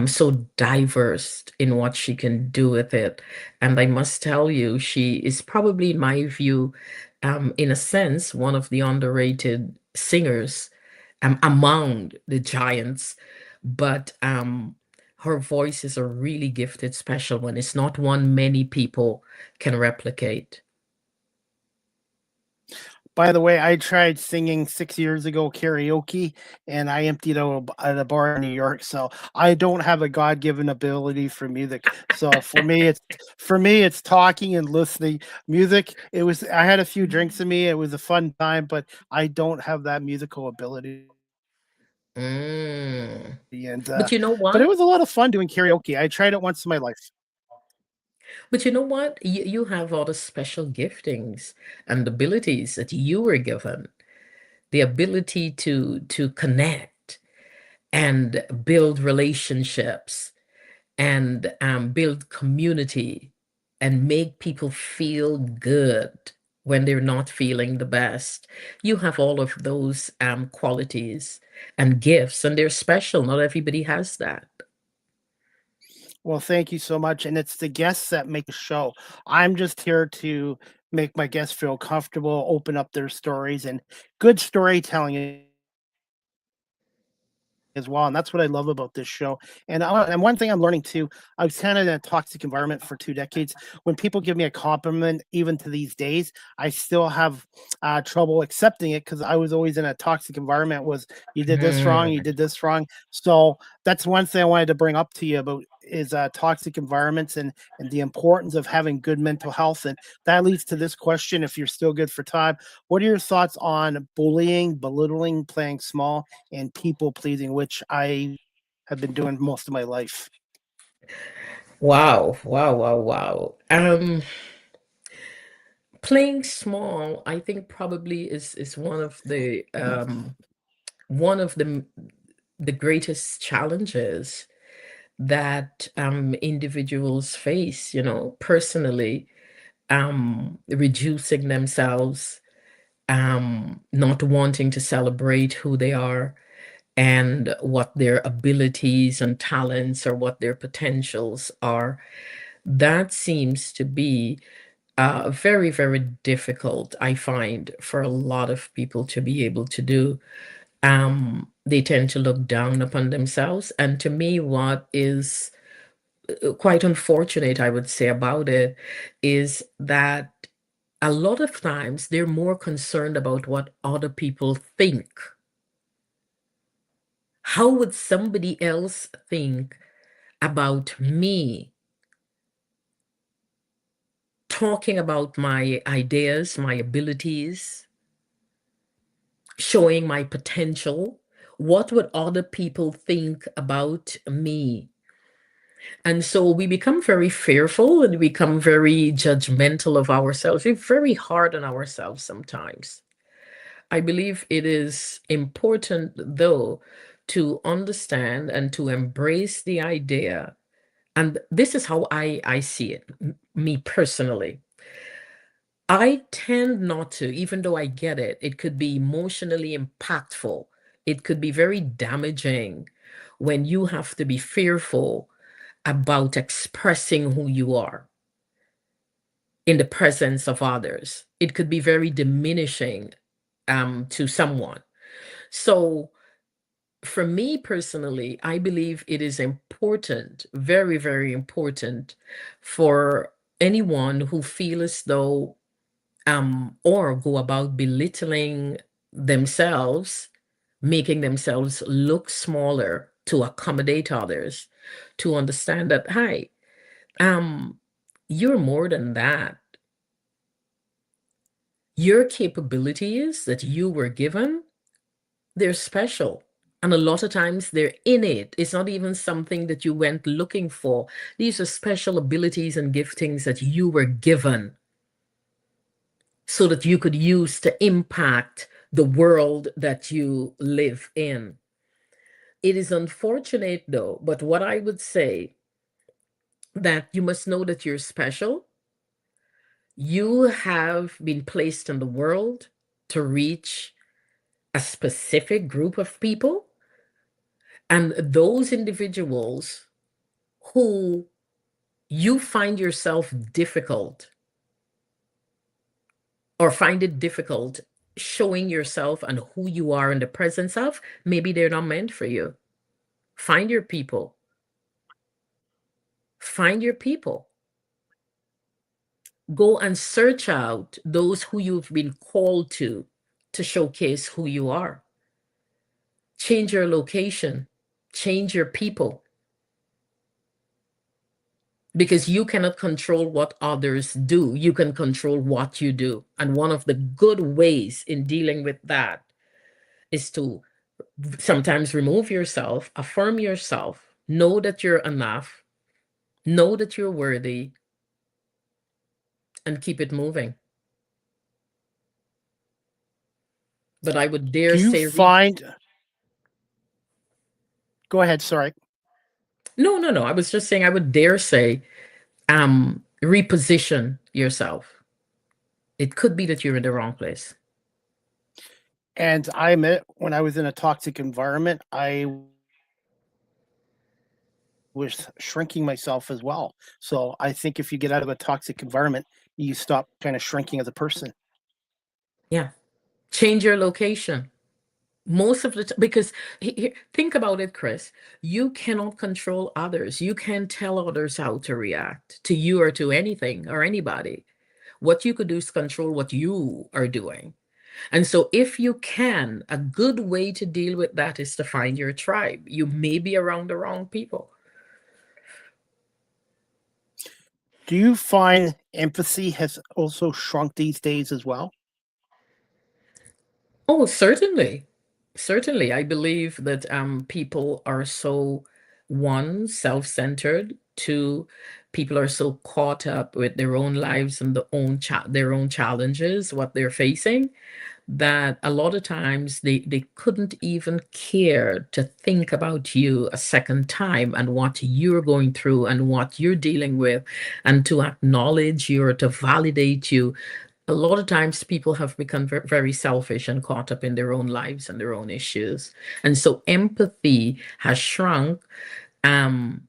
So diverse in what she can do with it. And I must tell you, she is probably, in my view, in a sense, one of the underrated singers among the giants. But her voice is a really gifted, special one. It's not one many people can replicate. By the way, I tried singing 6 years ago karaoke, and I emptied out at a bar in New York, so I don't have a God-given ability for music. So for me, it's talking and listening. Music, it was I had a few drinks in me, it was a fun time, but I don't have that musical ability, Mm. and, But you know but it what? was a lot of fun doing karaoke. I tried it once in my life. But you know what? You have all the special giftings and abilities that you were given. The ability to connect and build relationships and build community and make people feel good when they're not feeling the best. You have all of those qualities and gifts, and they're special. Not everybody has that. Well, thank you so much, and it's the guests that make the show. I'm just here to make my guests feel comfortable, open up their stories, and good storytelling as well, and that's what I love about this show. And one thing I'm learning too, I was kind of in a toxic environment for 2 decades. When people give me a compliment, even to these days, I still have trouble accepting it because I was always in a toxic environment. Was you did this wrong, you Mhm. did this wrong. So that's one thing I wanted to bring up to you about is toxic environments and the importance of having good mental health. And that leads to this question: if you're still good for time, what are your thoughts on bullying, belittling, playing small, and people pleasing, which I have been doing most of my life? Wow, wow, wow, wow. Playing small, I think probably is one of the greatest challenges that individuals face, personally, reducing themselves, not wanting to celebrate who they are and what their abilities and talents or what their potentials are. That seems to be very, very difficult, I find, for a lot of people to be able to do. They tend to look down upon themselves. And to me, what is quite unfortunate, I would say, about it is that a lot of times they're more concerned about what other people think. How would somebody else think about me? Talking about my ideas, my abilities, showing my potential. What would other people think about me? And so we become very fearful and we become very judgmental of ourselves. We're very hard on ourselves sometimes. I believe it is important, though, to understand and to embrace the idea. And this is how I see it, me personally. I tend not to, even though I get it, it could be emotionally impactful. It could be very damaging when you have to be fearful about expressing who you are in the presence of others. It could be very diminishing to someone. So, for me personally, I believe it is important, very, very important for anyone who feel as though or go about belittling themselves, making themselves look smaller to accommodate others, to understand that, hi, um, you're more than that. Your capabilities that you were given, they're special. And a lot of times they're innate. It's not even something that you went looking for. These are special abilities and giftings that you were given so that you could use to impact the world that you live in. It is unfortunate though, but what I would say that you must know that you're special. You have been placed in the world to reach a specific group of people, and those individuals who you find yourself difficult or find it difficult showing yourself and who you are in the presence of, maybe they're not meant for you. Find your people. Find your people. Go and search out those who you've been called to showcase who you are. Change your location, change your people, because you cannot control what others do. You can control what you do. And one of the good ways in dealing with that is to sometimes remove yourself, affirm yourself, know that you're enough, know that you're worthy, and keep it moving. But I would dare Do you say, find? Go ahead. Sorry. no. I was just saying, I would dare say, reposition yourself. It could be that you're in the wrong place. And I admit, when I was in a toxic environment, I was shrinking myself as well. So I think if you get out of a toxic environment, you stop kind of shrinking as a person. Yeah. Change your location. Most of the time, because think about it, Chris, you cannot control others. You can't tell others how to react to you or to anything or anybody. What you could do is control what you are doing. And so, if you can, a good way to deal with that is to find your tribe. You may be around the wrong people. Do you find empathy has also shrunk these days as well? Oh, certainly. Certainly. I believe that people are so, one, self-centered, two, people are so caught up with their own lives and their own challenges, what they're facing, that a lot of times they couldn't even care to think about you a second time and what you're going through and what you're dealing with, and to acknowledge you or to validate you. A lot of times people have become very selfish and caught up in their own lives and their own issues. And so empathy has shrunk, um,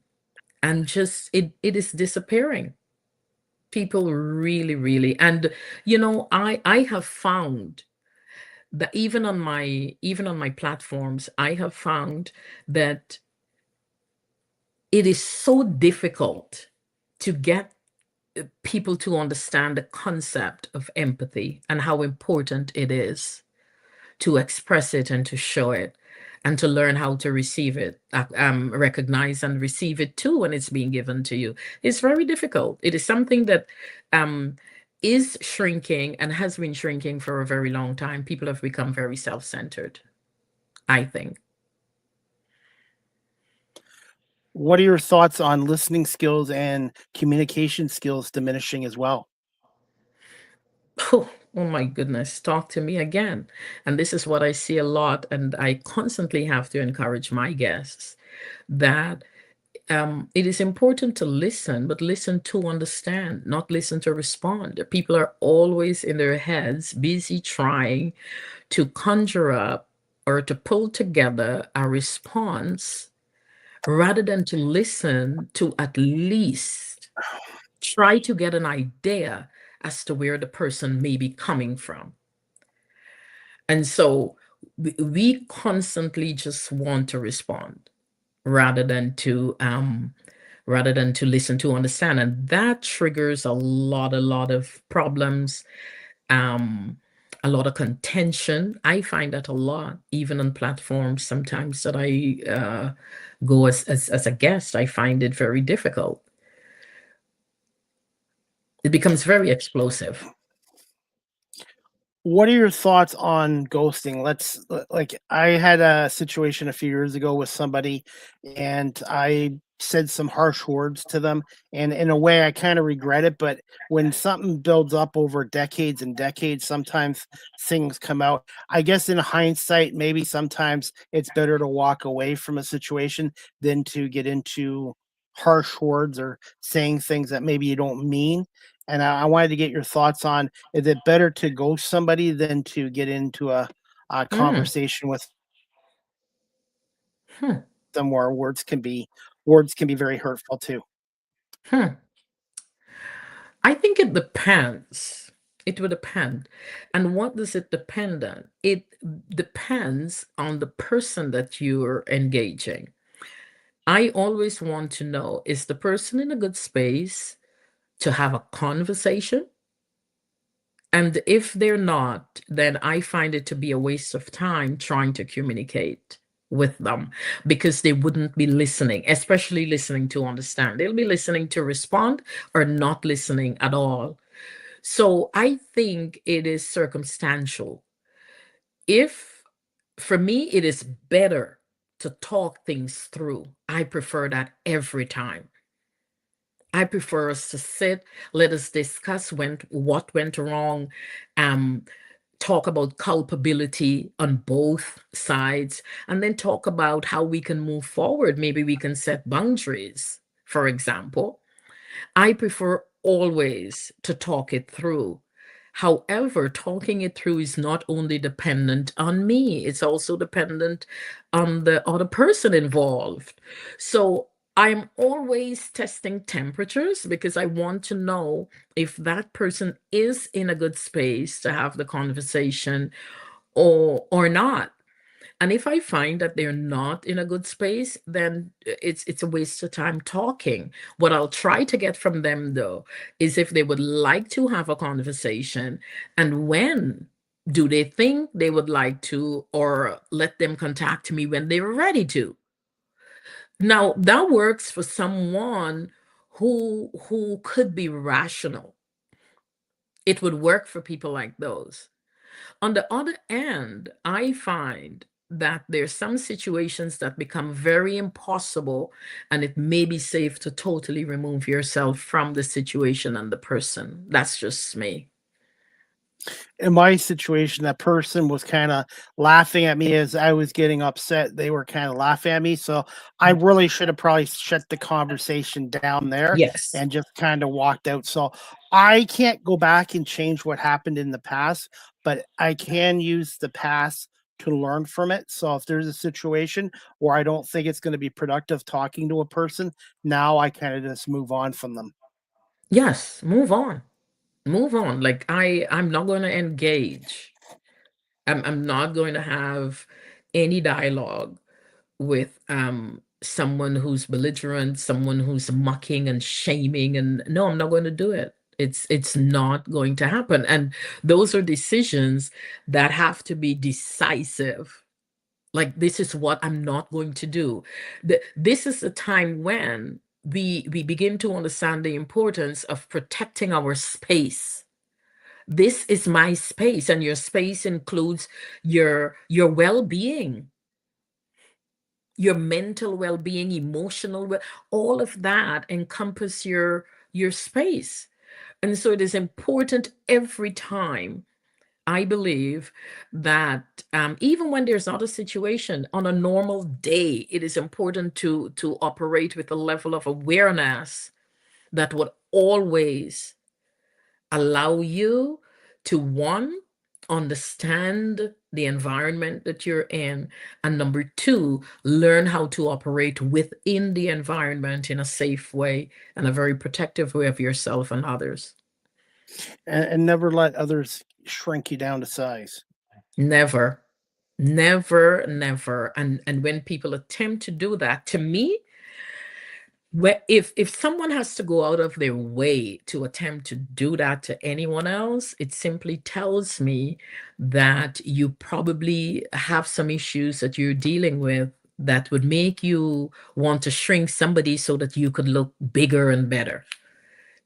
and just it is disappearing. People really, really, and I have found that even on my platforms, I have found that it is so difficult to get people to understand the concept of empathy and how important it is to express it and to show it and to learn how to receive it, recognize and receive it too when it's being given to you. It's very difficult. It is something that um, is shrinking and has been shrinking for a very long time. People have become very self-centered, I think. What are your thoughts on listening skills and communication skills diminishing as well? Oh my goodness, talk to me again. And this is what I see a lot, and I constantly have to encourage my guests that it is important to listen, but listen to understand, not listen to respond. People are always in their heads, busy trying to conjure up or to pull together a response rather than to listen to at least try to get an idea as to where the person may be coming from. And so we constantly just want to respond rather than to listen to understand, and that triggers a lot of problems, um a lot of contention. I find that a lot, even on platforms sometimes that I go as a guest. I find it very difficult. It becomes very explosive. What are your thoughts on ghosting? Like I had a situation a few years ago with somebody, and I said some harsh words to them, and in a way I kind of regret it, but when something builds up over decades and decades, sometimes things come out. I guess in hindsight, maybe sometimes it's better to walk away from a situation than to get into harsh words or saying things that maybe you don't mean. And I wanted to get your thoughts on, is it better to ghost somebody than to get into a Mm, conversation with hmm, them where words can be very hurtful too? hmm. I think it depends. It would depend. And what does it depend on? It depends on the person that you're engaging. I always want to know, is the person in a good space to have a conversation. And if they're not, then I find it to be a waste of time trying to communicate with them because they wouldn't be listening, especially listening to understand. They'll be listening to respond or not listening at all. So I think it is circumstantial. If for me, it is better to talk things through. I prefer that every time. I prefer us to sit, let us discuss what went wrong, um, talk about culpability on both sides, and then talk about how we can move forward. Maybe we can set boundaries, for example. I prefer always to talk it through. However, talking it through is not only dependent on me, it's also dependent on the other person involved. So I'm always testing temperatures because I want to know if that person is in a good space to have the conversation or not. And if I find that they're not in a good space, then it's a waste of time talking. What I'll try to get from them though is if they would like to have a conversation and when do they think they would like to, or let them contact me when they're ready to. Now that works for someone who could be rational. It would work for people like those. On the other end, I find that there's some situations that become very impossible, and it may be safe to totally remove yourself from the situation and the person. That's just me. In my situation, that person was kind of laughing at me as I was getting upset. They were kind of laughing at me. So I really should have probably shut the conversation down there Yes. and just kind of walked out. So I can't go back and change what happened in the past, but I can use the past to learn from it. So if there's a situation where I don't think it's going to be productive talking to a person, now I kind of just move on from them. Yes, move on. Move on. Like I'm not going to engage. I'm not going to have any dialogue with someone who's belligerent, someone who's mocking and shaming, and no, I'm not going to do it. It's not going to happen. And those are decisions that have to be decisive. Like this is what I'm not going to do. This is the time when we begin to understand the importance of protecting our space. This is my space, and your space includes your well-being, your mental well-being, emotional all of that encompass your space. And so it is important every time, I believe, that even when there's not a situation on a normal day, it is important to operate with a level of awareness that would always allow you to, one, understand the environment that you're in, and number two, learn how to operate within the environment in a safe way and a very protective way of yourself and others. And never let others shrink you down to size. Never, never, never. And when people attempt to do that, to me, if someone has to go out of their way to attempt to do that to anyone else, it simply tells me that you probably have some issues that you're dealing with that would make you want to shrink somebody so that you could look bigger and better.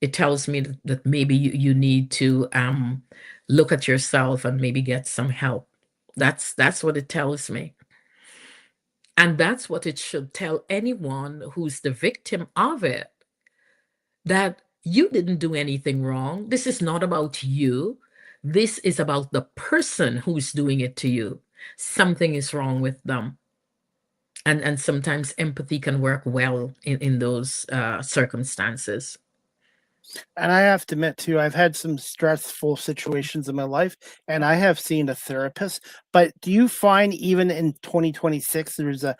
It tells me that maybe you need to look at yourself and maybe get some help. That's what it tells me. And that's what it should tell anyone who's the victim of it, that you didn't do anything wrong. This is not about you. This is about the person who's doing it to you. Something is wrong with them. And sometimes empathy can work well in those circumstances. And I have to admit too, I've had some stressful situations in my life, and I have seen a therapist. But do you find even in 2026 there's a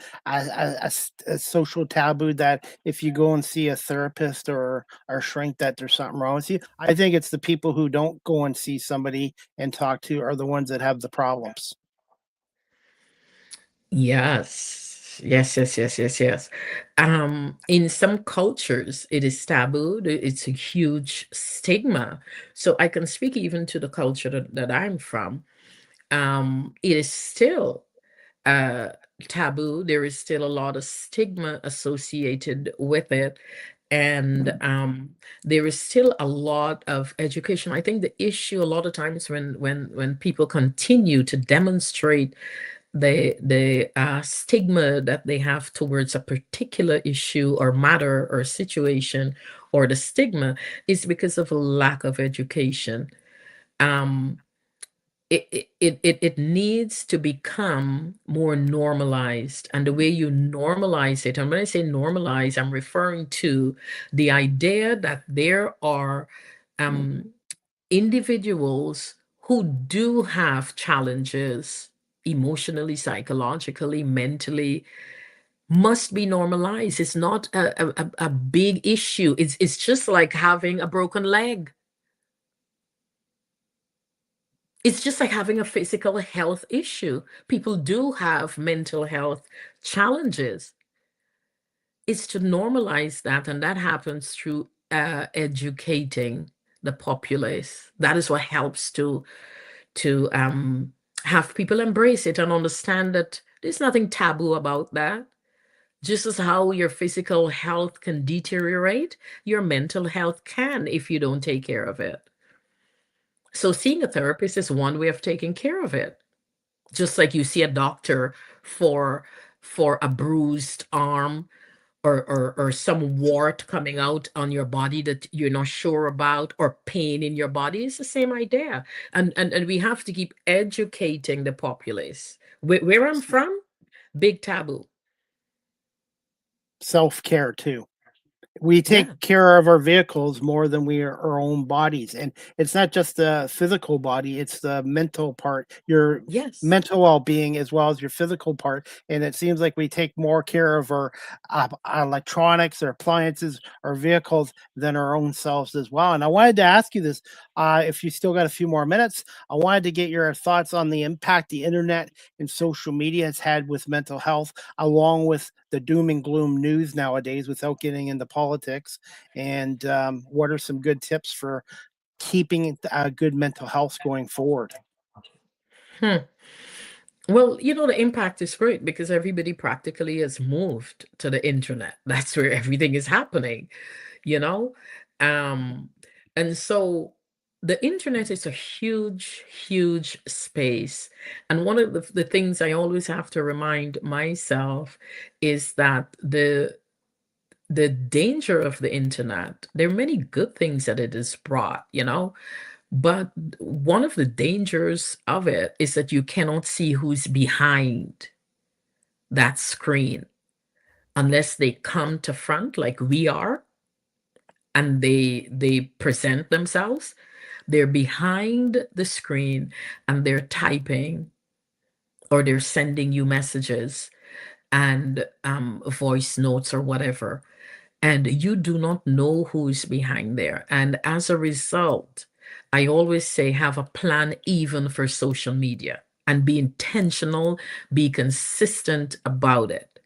social taboo that if you go and see a therapist or shrink that there's something wrong with you? I think it's the people who don't go and see somebody and talk to are the ones that have the problems. Yes. Yes. In some cultures, it is taboo. It's a huge stigma. So I can speak even to the culture that I'm from. It is still uh, taboo. There is still a lot of stigma associated with it. And there is still a lot of education. I think the issue a lot of times when people continue to demonstrate the stigma that they have towards a particular issue or matter or situation, or the stigma, is because of a lack of education. Um, it needs to become more normalized. And the way you normalize it, and when I say normalize, I'm referring to the idea that there are individuals who do have challenges emotionally, psychologically, mentally, must be normalized. It's not a big issue. It's just like having a broken leg. It's just like having a physical health issue. People do have mental health challenges. It's to normalize that, and that happens through educating the populace. That is what helps to have people embrace it and understand that there's nothing taboo about that. Just as how your physical health can deteriorate, your mental health can if you don't take care of it. So seeing a therapist is one way of taking care of it. Just like you see a doctor for for a bruised arm, or some wart coming out on your body that you're not sure about, or pain in your body, is the same idea. And we have to keep educating the populace. Where I'm from, big taboo. Self-care too. We Yeah. take care of our vehicles more than we are our own bodies, and it's not just the physical body, it's the mental part, your Yes. mental well-being as well as your physical part. And it seems like we take more care of our electronics, our appliances, our vehicles than our own selves as well. And I wanted to ask you this, if you still got a few more minutes, I wanted to get your thoughts on the impact the internet and social media has had with mental health, along with the doom and gloom news nowadays, without getting into politics. And what are some good tips for keeping good mental health going forward? Hmm. Well, the impact is great because everybody practically has moved to the internet. That's where everything is happening, you know? Um, and so the internet is a huge, huge space. And one of the things I always have to remind myself is that the danger of the internet, there are many good things that it has brought. But one of the dangers of it is that you cannot see who's behind that screen unless they come to front like we are, and they present themselves. They're behind the screen and they're typing, or they're sending you messages and voice notes or whatever, and you do not know who's behind there. And as a result, I always say have a plan even for social media, and be intentional, be consistent about it.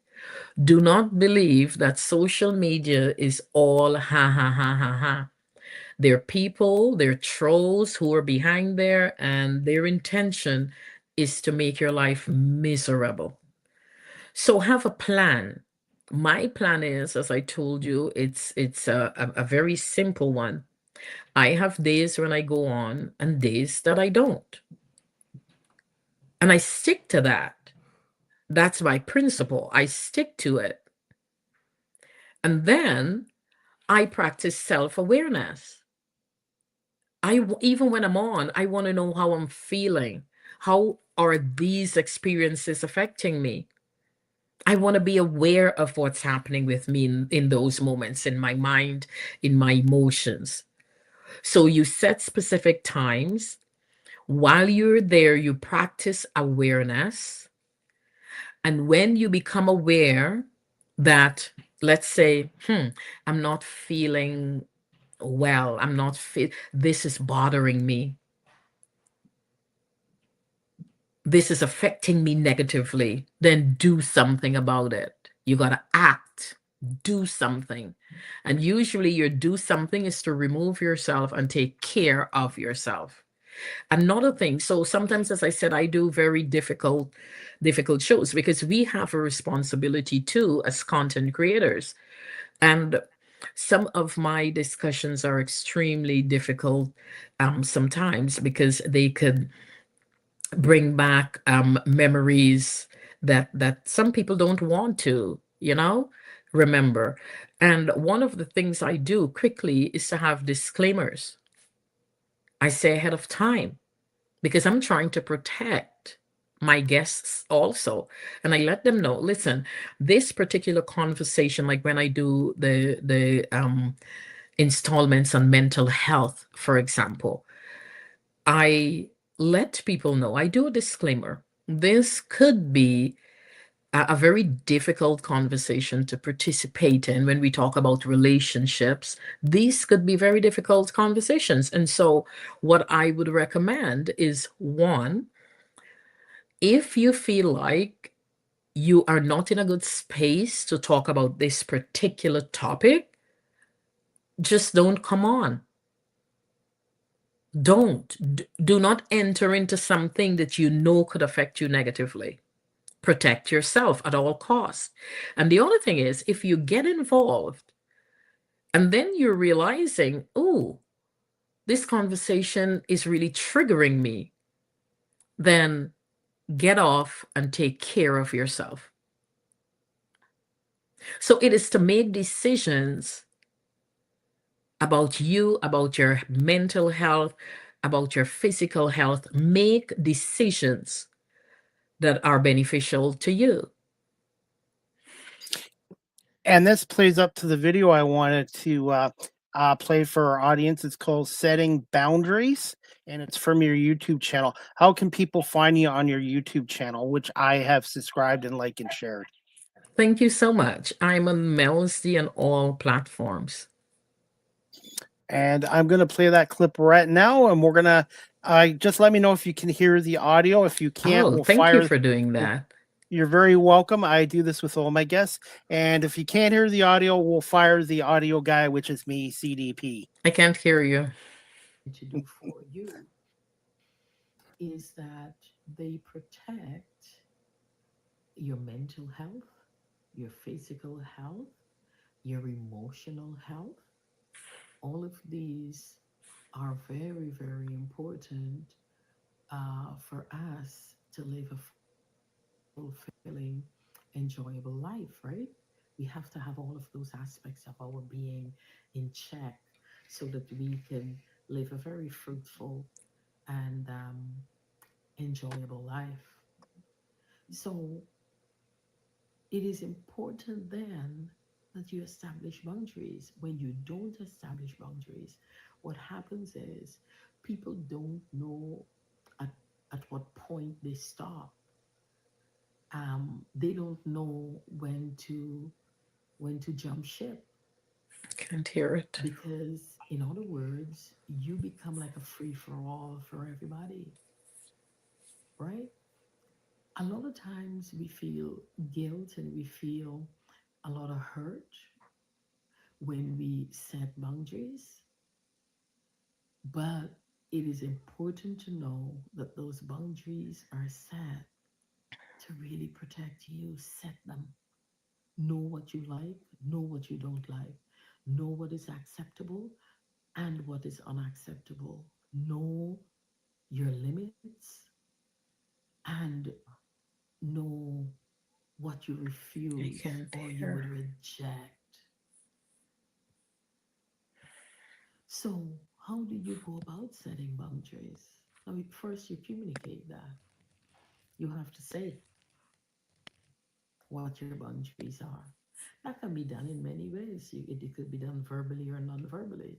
Do not believe that social media is all ha ha ha ha ha. There are people, there are trolls who are behind there, and their intention is to make your life miserable. So have a plan. My plan is, as I told you, it's a very simple one. I have days when I go on and days that I don't. And I stick to that. That's my principle. I stick to it. And then I practice self-awareness. Even when I'm on, I want to know how I'm feeling. How are these experiences affecting me? I want to be aware of what's happening with me in those moments, in my mind, in my emotions. So you set specific times. While you're there, you practice awareness. And when you become aware that, let's say, I'm not feeling well, this is bothering me. this is affecting me negatively, then do something about it. You got to act, do something. And usually, your do something is to remove yourself and take care of yourself. Another thing, so sometimes, as I said, I do very difficult shows because we have a responsibility too as content creators. And some of my discussions are extremely difficult sometimes because they could bring back memories that some people don't want to remember. And one of the things I do quickly is to have disclaimers. I say ahead of time because I'm trying to protect my guests also. And I let them know, listen, this particular conversation, like when I do the installments on mental health, for example, I let people know, I do a disclaimer. This could be a very difficult conversation to participate in when we talk about relationships. These could be very difficult conversations. And so, what I would recommend is one, if you feel like you are not in a good space to talk about this particular topic, just don't come on. Do not enter into something that you know could affect you negatively. Protect yourself at all costs. And the other thing is, if you get involved and then you're realizing, oh, this conversation is really triggering me, then get off and take care of yourself. So it is to make decisions about you, about your mental health, about your physical health. Make decisions that are beneficial to you. And this plays up to the video I wanted to play for our audience. It's called Setting Boundaries, and it's from your YouTube channel. How can people find you on your YouTube channel, which I have subscribed and liked and shared? Thank you so much. I'm on Melz Dee on all platforms. And I'm going to play that clip right now, and we're going to just let me know if you can hear the audio. If you can't, Oh, we'll thank you fire. for doing that. You're very welcome. I do this with all my guests. And if you can't hear the audio, we'll fire the audio guy, which is me, CDP. I can't hear you. To do for you is that they protect your mental health, your physical health, your emotional health. All of these are very, very important for us to live a fulfilling, enjoyable life, right? We have to have all of those aspects of our being in check so that we can live a very fruitful and enjoyable life. So it is important then that you establish boundaries. When you don't establish boundaries, what happens is people don't know at, at what point they stop. They don't know when to jump ship Can't hear it. because, in other words, you become like a free for all for everybody, right? A lot of times we feel guilt and we feel a lot of hurt when we set boundaries, but it is important to know that those boundaries are set to really protect you. Set them. Know what you like, know what you don't like, know what is acceptable and what is unacceptable. Know your limits and know what you I refuse can't or you would hear. reject. So, how do you go about setting boundaries? I mean, first you communicate that. You have to say what your boundaries are. That can be done in many ways. It could be done verbally or non-verbally.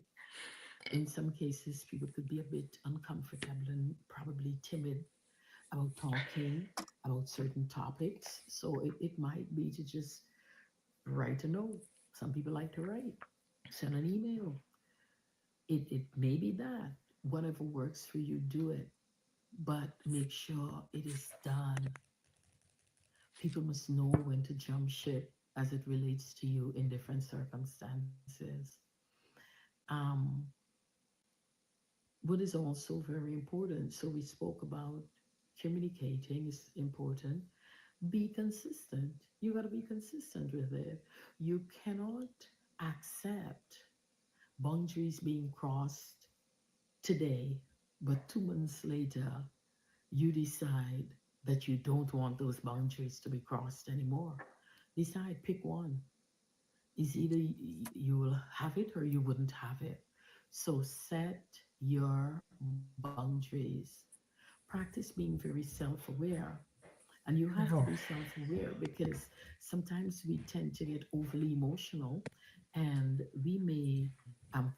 In some cases, people could be a bit uncomfortable and probably timid about talking about certain topics. So it might be to just write a note. Some people like to write, send an email. It may be that. Whatever works for you, do it. but make sure it is done. People must know when to jump ship as it relates to you in different circumstances. Um, what is also very important, so we spoke about communicating is important. Be consistent. You got to be consistent with it. You cannot accept boundaries being crossed today, but 2 months later, you decide that you don't want those boundaries to be crossed anymore. Decide, pick one. Is either you will have it or you wouldn't have it. So set your boundaries. Practice being very self aware. And you have to be Oh, self aware because sometimes we tend to get overly emotional and we may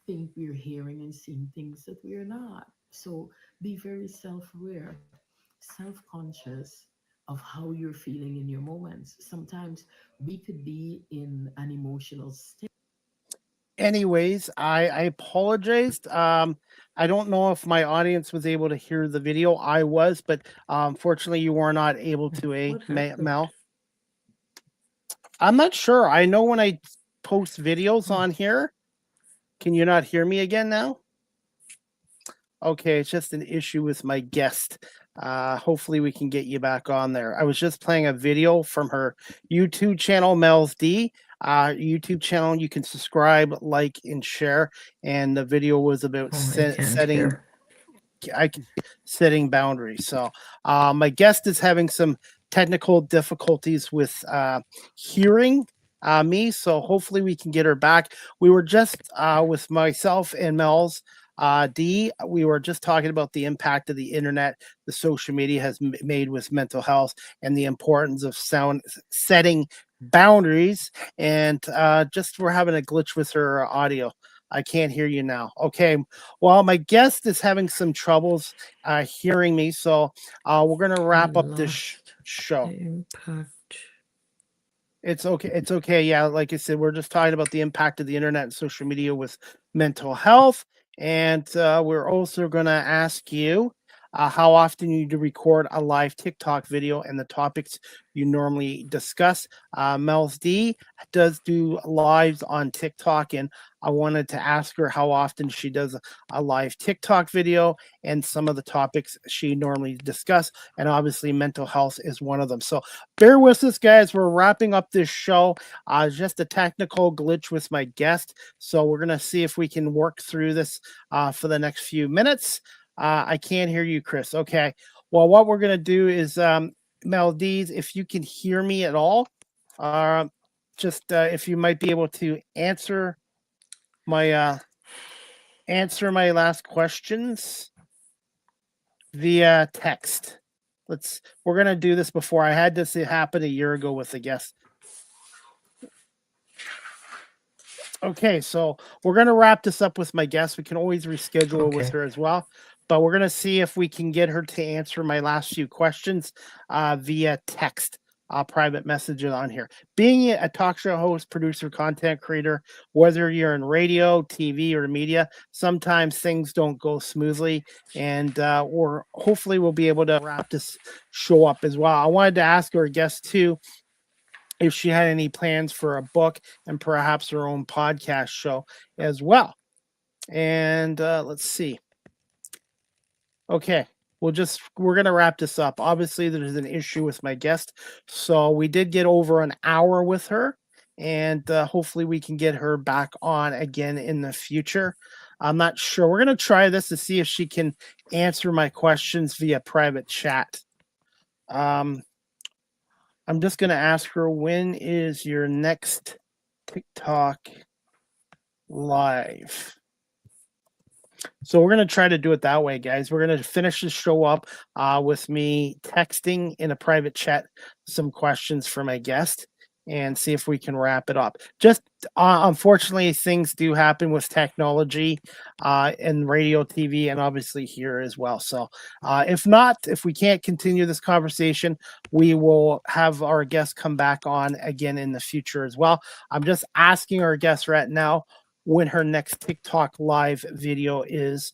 think we're hearing and seeing things that we're not. So be very self aware, self conscious of how you're feeling in your moments. Sometimes we could be in an emotional state. Anyways, I apologized. I don't know if my audience was able to hear the video. I was, but fortunately, you were not able to. what happened? Mel. I'm not sure. I know when I post videos Oh, on here. Can you not hear me again now? Okay, it's just an issue with my guest. Hopefully, we can get you back on there. I was just playing a video from her YouTube channel, Melz Dee. YouTube channel. You can subscribe, like, and share. And the video was about oh, I can't setting hear. setting boundaries. So my guest is having some technical difficulties with hearing me. So hopefully we can get her back. We were just with myself and Melz Dee. We were just talking about the impact of the internet, the social media has made with mental health, and the importance of setting boundaries. And just we're having a glitch with her audio. I can't hear you now. Okay. Well, my guest is having some troubles hearing me, so we're gonna I wrap up this lost show. the impact. It's okay. It's okay. Yeah, like I said, we're just talking about the impact of the internet and social media with mental health, and we're also going to ask you how often you do record a live TikTok video and the topics you normally discuss. Melz Dee does do lives on TikTok, and I wanted to ask her how often she does a live TikTok video and some of the topics she normally discuss, and obviously mental health is one of them. So bear with us, guys. We're wrapping up this show. Just a technical glitch with my guest. So we're going to see if we can work through this for the next few minutes. I can't hear you, Chris. Okay. Well, what we're going to do is, Melz Dee, if you can hear me at all, uh, just if you might be able to my answer my last questions via text. We're gonna do this before. I had this happen a year ago with a guest. Okay, so we're gonna wrap this up with my guest. We can always reschedule with Okay. her as well, but we're gonna see if we can get her to answer my last few questions via text. Private messages on here. Being a talk show host, producer, content creator, whether you're in radio, TV, or media, sometimes things don't go smoothly, and or hopefully we'll be able to wrap this show up as well. I wanted to ask our guest too if she had any plans for a book and perhaps her own podcast show as well. And let's see. Okay, we're gonna wrap this up. Obviously, there's an issue with my guest, so we did get over an hour with her, and hopefully we can get her back on again in the future. I'm not sure. We're gonna try this to see if she can answer my questions via private chat. Um, I'm just gonna ask her, when is your next TikTok live? So we're gonna try to do it that way, guys. We're gonna finish the show up with me texting in a private chat some questions for my guest and see if we can wrap it up. Just unfortunately, things do happen with technology and radio, TV, and obviously here as well. So if we can't continue this conversation, we will have our guest come back on again in the future as well. I'm just asking our guest right now when her next TikTok live video is.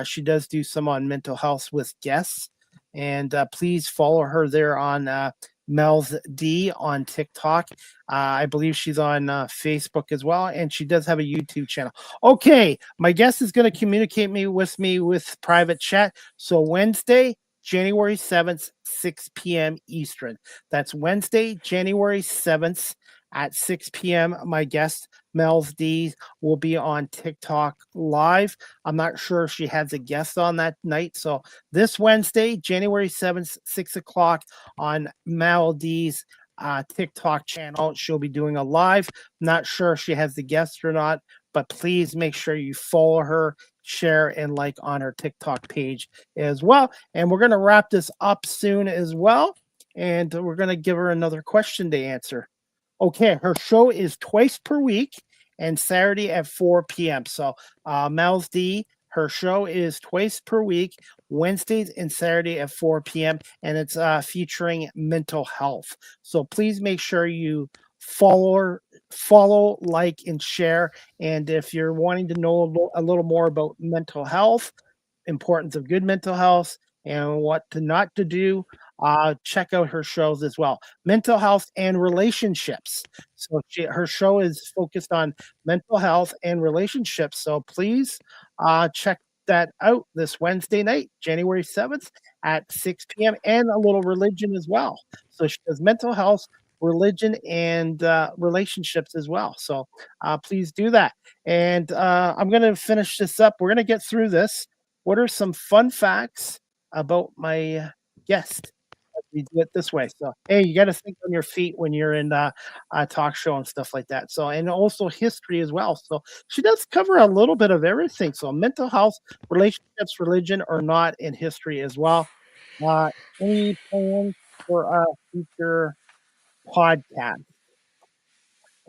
She does do some on mental health with guests. And please follow her there on Melz Dee on TikTok. I believe she's on Facebook as well, and she does have a YouTube channel. Okay, my guest is going to communicate with me with private chat. So Wednesday, January 7th, 6 p.m. Eastern. That's Wednesday, January 7th at 6 p.m. My guest, Melz Dee, will be on TikTok live. I'm not sure if she has a guest on that night. So this Wednesday, January 7th, 6 o'clock on Melz Dee's TikTok channel. She'll be doing a live. Not sure if she has the guest or not, but please make sure you follow her, share, and like on her TikTok page as well. And we're going to wrap this up soon as well. And we're going to give her another question to answer. Okay, her show is twice per week and Saturday at 4 p.m. So Melz Dee, her show is twice per week, Wednesdays and Saturday at 4 p.m. and it's featuring mental health. So please make sure you follow, like, and share. And if you're wanting to know a little more about mental health, importance of good mental health, and what to not to do, check out her shows as well. Mental health and relationships. So her show is focused on mental health and relationships. So please check that out this Wednesday night, January 7th at 6 p.m. and a little religion as well. So she does mental health, religion, and relationships as well. So please do that. And I'm going to finish this up. We're going to get through this. What are some fun facts about my guest? We do it this way. So, hey, you got to think on your feet when you're in a talk show and stuff like that. So, and also history as well. So, she does cover a little bit of everything. So, mental health, relationships, religion, or not, in history as well. Any plans for a future podcast?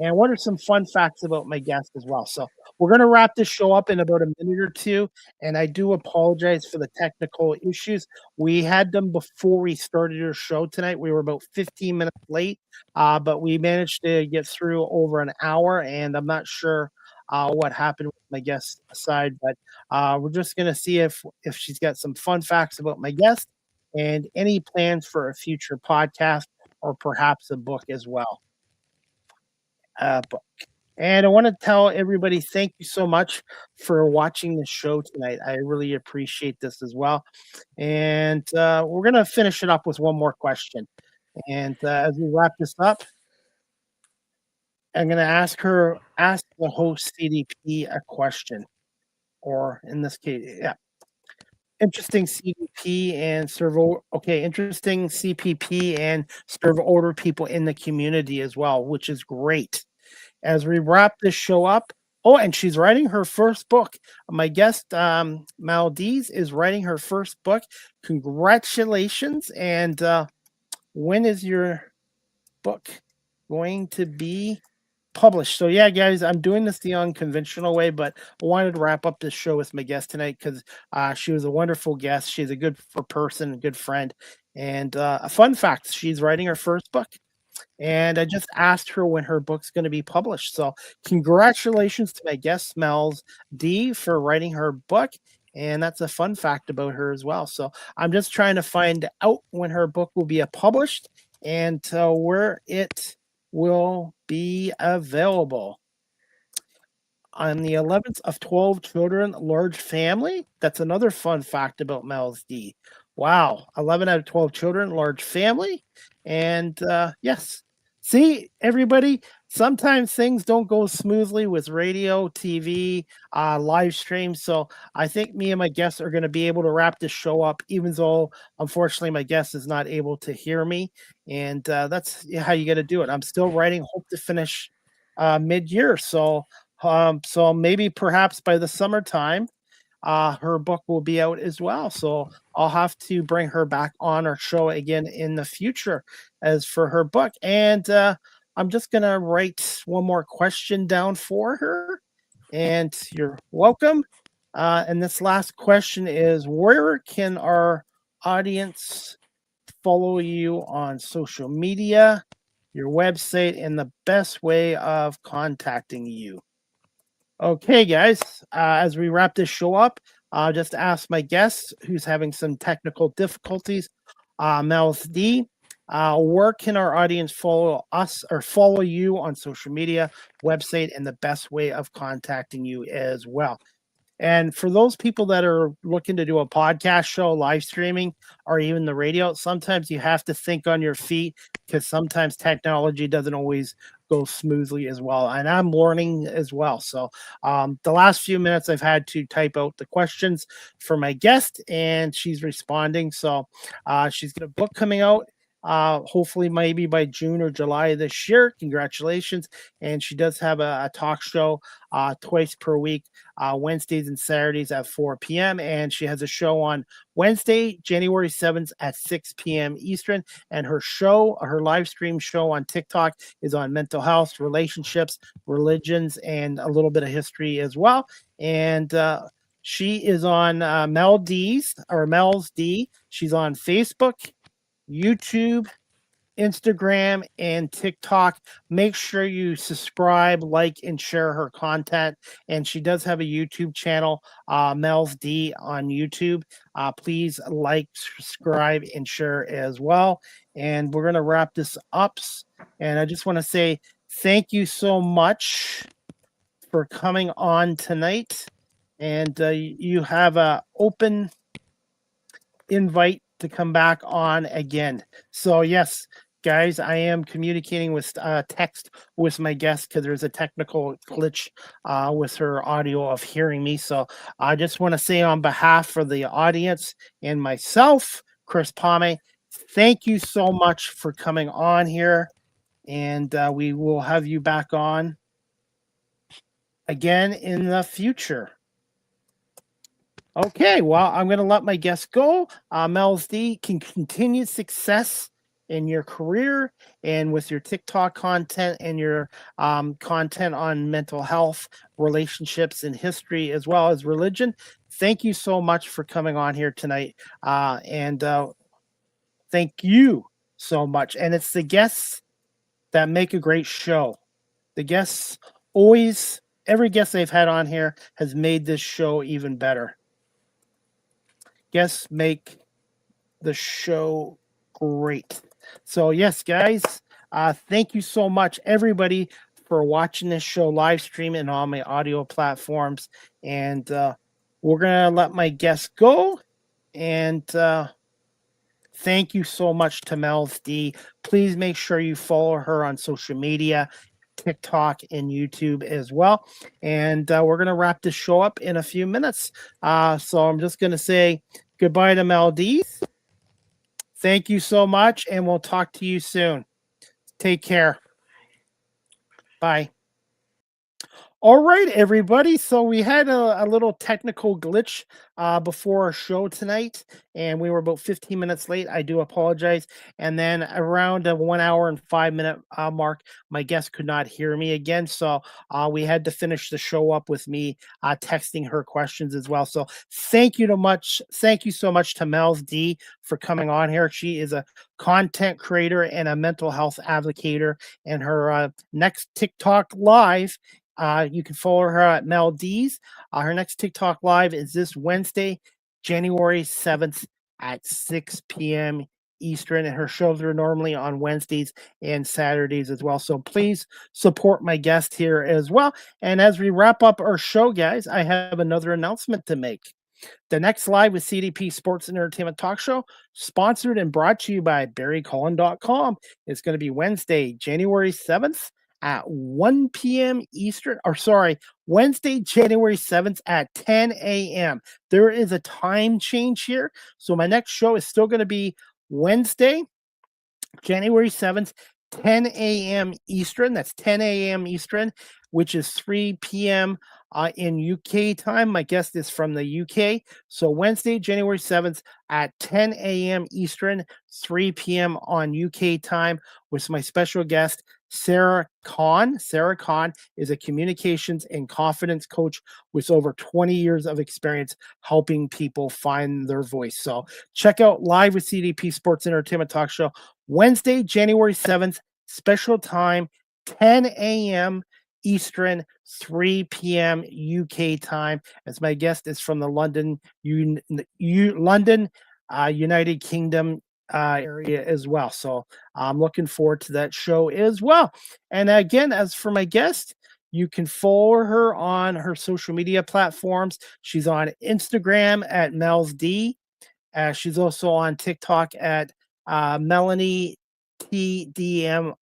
And what are some fun facts about my guest as well? So we're going to wrap this show up in about a minute or two. And I do apologize for the technical issues. We had them before we started our show tonight. We were about 15 minutes late, but we managed to get through over an hour. And I'm not sure what happened with my guest side, but we're just going to see if she's got some fun facts about my guest and any plans for a future podcast or perhaps a book as well. Book. And I want to tell everybody thank you so much for watching the show tonight. I really appreciate this as well. And we're going to finish it up with one more question. And as we wrap this up, I'm going to ask the host CDP a question, or in this case, yeah. Interesting CDP and serve. Okay, interesting CPP and serve older people in the community as well, which is great. As we wrap this show up, oh, and she's writing her first book. My guest, Melz Dee, is writing her first book. Congratulations! And when is your book going to be published? So yeah, guys, I'm doing this the unconventional way, but I wanted to wrap up this show with my guest tonight because she was a wonderful guest. She's a good person, a good friend, and a fun fact: she's writing her first book. And I just asked her when her book's going to be published. So congratulations to my guest, Melz Dee, for writing her book. And that's a fun fact about her as well. So I'm just trying to find out when her book will be published and where it will be available. On the 11th of 12 children, large family. That's another fun fact about Melz Dee. Wow, 11 out of 12 children, large family. And yes, see, everybody, sometimes things don't go smoothly with radio, TV, live streams. So I think me and my guests are going to be able to wrap this show up, even though, unfortunately, my guest is not able to hear me. And that's how you got to do it. I'm still writing, hope to finish mid-year. So maybe perhaps by the summertime, her book will be out as well. So I'll have to bring her back on our show again in the future as for her book. And I'm just going to write one more question down for her. And you're welcome. And this last question is, where can our audience follow you on social media, your website, and the best way of contacting you? Okay, guys, as we wrap this show up, just ask my guest, who's having some technical difficulties, Melz Dee, where can our audience follow us or follow you on social media, website, and the best way of contacting you as well? And for those people that are looking to do a podcast show, live streaming, or even the radio, sometimes you have to think on your feet because sometimes technology doesn't always go smoothly as well. And I'm learning as well. So the last few minutes, I've had to type out the questions for my guest, and she's responding. So she's got a book coming out. Hopefully maybe by June or July this year. Congratulations. And she does have a talk show twice per week, Wednesdays and Saturdays at 4 p.m. And she has a show on Wednesday, January 7th at 6 p.m. Eastern. And her live stream show on TikTok is on mental health, relationships, religions, and a little bit of history as well. And she is on Melz Dee. She's on Facebook, YouTube, Instagram, and TikTok. Make sure you subscribe, like, and share her content. And she does have a YouTube channel, Melz Dee on YouTube. Please like, subscribe, and share as well. And we're going to wrap this up. And I just want to say thank you so much for coming on tonight. And you have an open invite to come back on again. So yes, guys, I am communicating with text with my guest because there's a technical glitch with her audio of hearing me. So I just want to say on behalf of the audience and myself, Chris Pame, thank you so much for coming on here. And we will have you back on again in the future. Okay, well, I'm going to let my guest go. Melz Dee, can continue success in your career and with your TikTok content and your content on mental health, relationships, and history, as well as religion. Thank you so much for coming on here tonight. And thank you so much. And it's the guests that make a great show. The guests always, every guest they've had on here has made this show even better. Guests make the show great. So yes, guys, thank you so much, everybody, for watching this show live stream and on my audio platforms. And we're going to let my guest go. And thank you so much to Melz Dee. Please make sure you follow her on social media, TikTok, and YouTube as well. And we're going to wrap this show up in a few minutes. So I'm just going to say goodbye to Melz Dee. Thank you so much, and we'll talk to you soon. Take care. Bye. All right, everybody. So we had a little technical glitch before our show tonight, and we were about 15 minutes late. I do apologize. And then around the 1 hour and 5 minute mark, my guest could not hear me again. So we had to finish the show up with me texting her questions as well. So thank you so much to Melz Dee for coming on here. She is a content creator and a mental health advocate. And her next TikTok live, you can follow her at Melz Dee. Her next TikTok live is this Wednesday, January 7th at 6 p.m. Eastern. And her shows are normally on Wednesdays and Saturdays as well. So please support my guest here as well. And as we wrap up our show, guys, I have another announcement to make. The next live with CDP Sports and Entertainment Talk Show, sponsored and brought to you by BarryCullen.com. It's going to be Wednesday, January 7th. At 1 p.m. Eastern, Wednesday, January 7th at 10 a.m. There is a time change here. So my next show is still going to be Wednesday, January 7th, 10 a.m. Eastern. That's 10 a.m. Eastern, which is 3 p.m. In UK time. My guest is from the UK. So Wednesday, January 7th at 10 a.m. Eastern, 3 p.m. on UK time with my special guest, Sarah Kahn. Sarah Kahn is a communications and confidence coach with over 20 years of experience helping people find their voice. So check out Live with CDP Sports Entertainment Talk Show, Wednesday, January 7th, special time, 10 a.m. Eastern, 3 p.m. UK time. As my guest is from the London, United Kingdom area as well. So I'm looking forward to that show as well. And again, as for my guest, you can follow her on her social media platforms. She's on Instagram at Melz Dee. She's also on TikTok at Melanie TDMYR,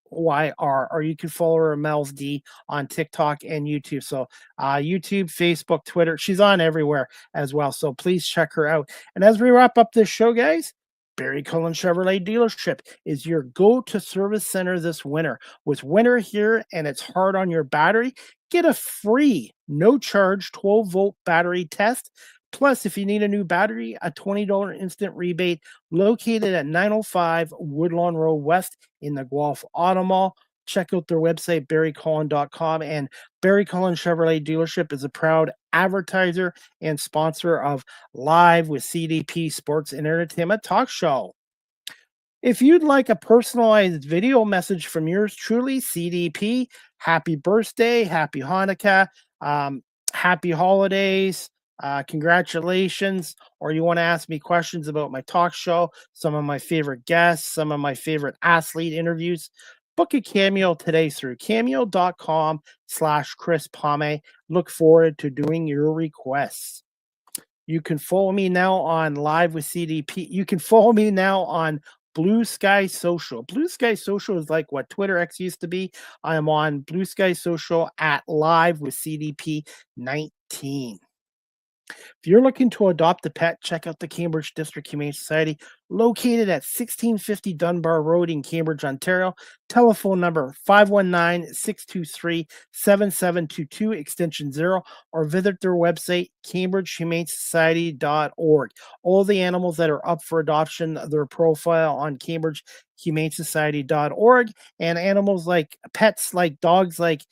or you can follow her Melz Dee on TikTok and YouTube. So YouTube, Facebook, Twitter, she's on everywhere as well. So please check her out. And as we wrap up this show, guys, Barry Cullen Chevrolet Dealership is your go-to service center this winter. With winter here and it's hard on your battery, get a free, no-charge 12-volt battery test. Plus, if you need a new battery, a $20 instant rebate located at 905 Woodlawn Road West in the Guelph Auto Mall. Check out their website, barrycullen.com. And Barry Cullen Chevrolet Dealership is a proud advertiser and sponsor of Live with CDP Sports and Entertainment Talk Show. If you'd like a personalized video message from yours truly, CDP, happy birthday, happy Hanukkah, happy holidays, congratulations, or you want to ask me questions about my talk show, some of my favorite guests, some of my favorite athlete interviews, book a Cameo today through cameo.com/Chris Palme. Look forward to doing your requests. You can follow me now on Live with CDP. You can follow me now on Blue Sky Social. Blue Sky Social is like what Twitter X used to be. I am on Blue Sky Social at Live with CDP 19. If you're looking to adopt a pet, check out the Cambridge District Humane Society, located at 1650 Dunbar Road in Cambridge, Ontario. Telephone number 519-623-7722, extension 0, or visit their website, cambridgehumanesociety.org. All the animals that are up for adoption, their profile on cambridgehumanesociety.org, and animals like pets like dogs like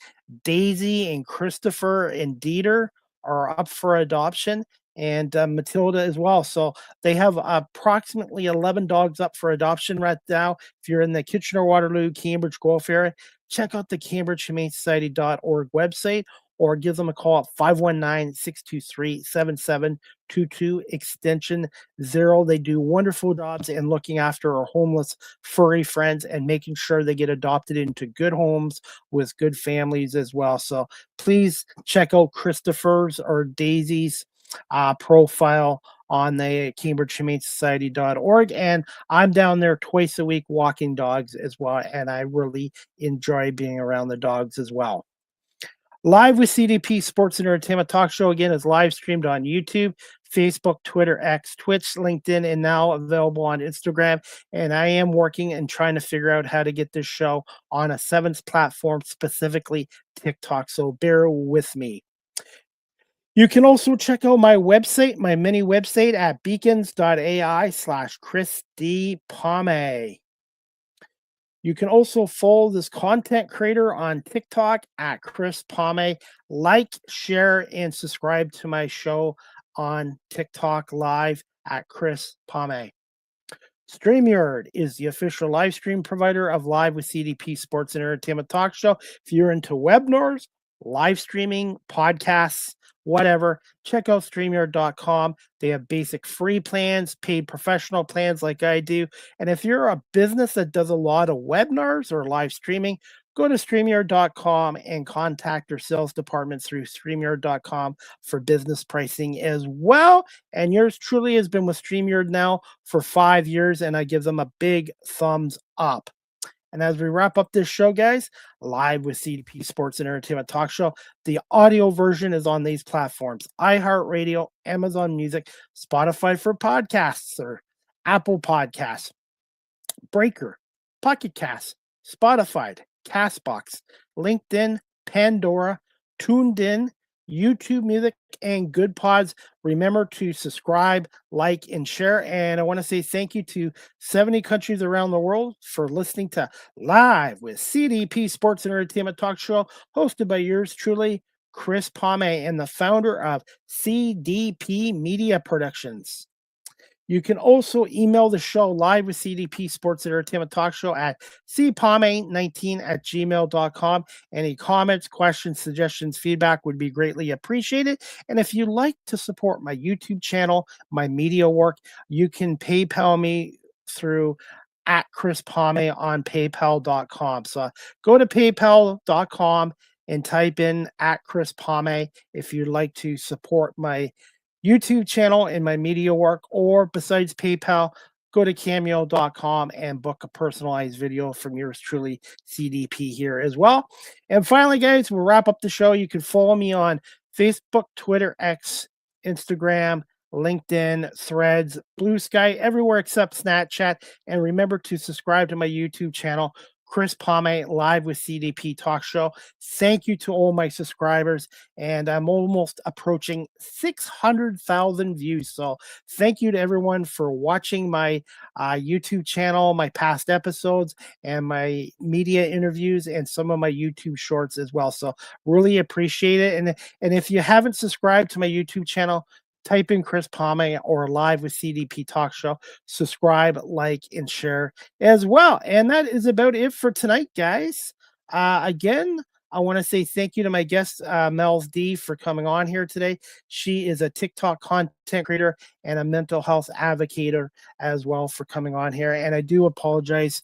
Daisy and Christopher and Dieter are up for adoption, and Matilda as well. So they have approximately 11 dogs up for adoption right now. If you're in the Kitchener-Waterloo, Cambridge, Guelph area, check out the cambridgehumanesociety.org website or give them a call at 519-623-7722, extension 0. They do wonderful jobs in looking after our homeless furry friends and making sure they get adopted into good homes with good families as well. So please check out Christopher's or Daisy's profile on the cambridgehumanesociety.org. And I'm down there twice a week walking dogs as well, and I really enjoy being around the dogs as well. Live with CDP Sports and Entertainment Talk Show, again, is live streamed on YouTube, Facebook, Twitter, X, Twitch, LinkedIn, and now available on Instagram. And I am working and trying to figure out how to get this show on a 7th platform, specifically TikTok. So bear with me. You can also check out my website, my mini website at beacons.ai/Chris D. Palme. You can also follow this content creator on TikTok at Chris Palme. Like, share, and subscribe to my show on TikTok live at Chris Palme. StreamYard is the official live stream provider of Live with CDP Sports and Entertainment Talk Show. If you're into webinars, live streaming, podcasts, whatever, check out StreamYard.com. They have basic free plans, paid professional plans like I do. And if you're a business that does a lot of webinars or live streaming, go to StreamYard.com and contact their sales department through StreamYard.com for business pricing as well. And yours truly has been with StreamYard now for 5 years, and I give them a big thumbs up. And as we wrap up this show, guys, Live with CDP Sports and Entertainment Talk Show, the audio version is on these platforms: iHeartRadio, Amazon Music, Spotify for podcasts, or Apple Podcasts, Breaker, Pocket Cast, Spotify, Castbox, LinkedIn, Pandora, Tuned In, YouTube Music, and Good Pods. Remember to subscribe, like, and share. And I want to say thank you to 70 countries around the world for listening to Live with CDP Sports and Entertainment Talk Show, hosted by yours truly, Chris Palme, and the founder of CDP Media Productions. You can also email the show live with CDP Sports and Entertainment Talk Show at cpame19@gmail.com. Any comments, questions, suggestions, feedback would be greatly appreciated. And if you'd like to support my YouTube channel, my media work, you can PayPal me through at Chris Pame on paypal.com. So go to paypal.com and type in at Chris Pame if you'd like to support my YouTube channel and my media work, or besides PayPal, go to cameo.com and book a personalized video from yours truly, CDP, here as well. And finally, guys, we'll wrap up the show. You can follow me on Facebook, Twitter, X, Instagram, LinkedIn, Threads, Blue Sky, everywhere except Snapchat. And remember to subscribe to my YouTube channel, Chris Pame Live with CDP Talk Show. Thank you to all my subscribers, and I'm almost approaching 600,000 views. So thank you to everyone for watching my YouTube channel, my past episodes, and my media interviews, and some of my YouTube shorts as well. So really appreciate it. And if you haven't subscribed to my YouTube channel, type in Chris Pame or Live with CDP Talk Show. Subscribe, like, and share as well. And that is about it for tonight, guys. Again, I want to say thank you to my guest, Melz Dee, for coming on here today. She is a TikTok content creator and a mental health advocate as well, for coming on here. And I do apologize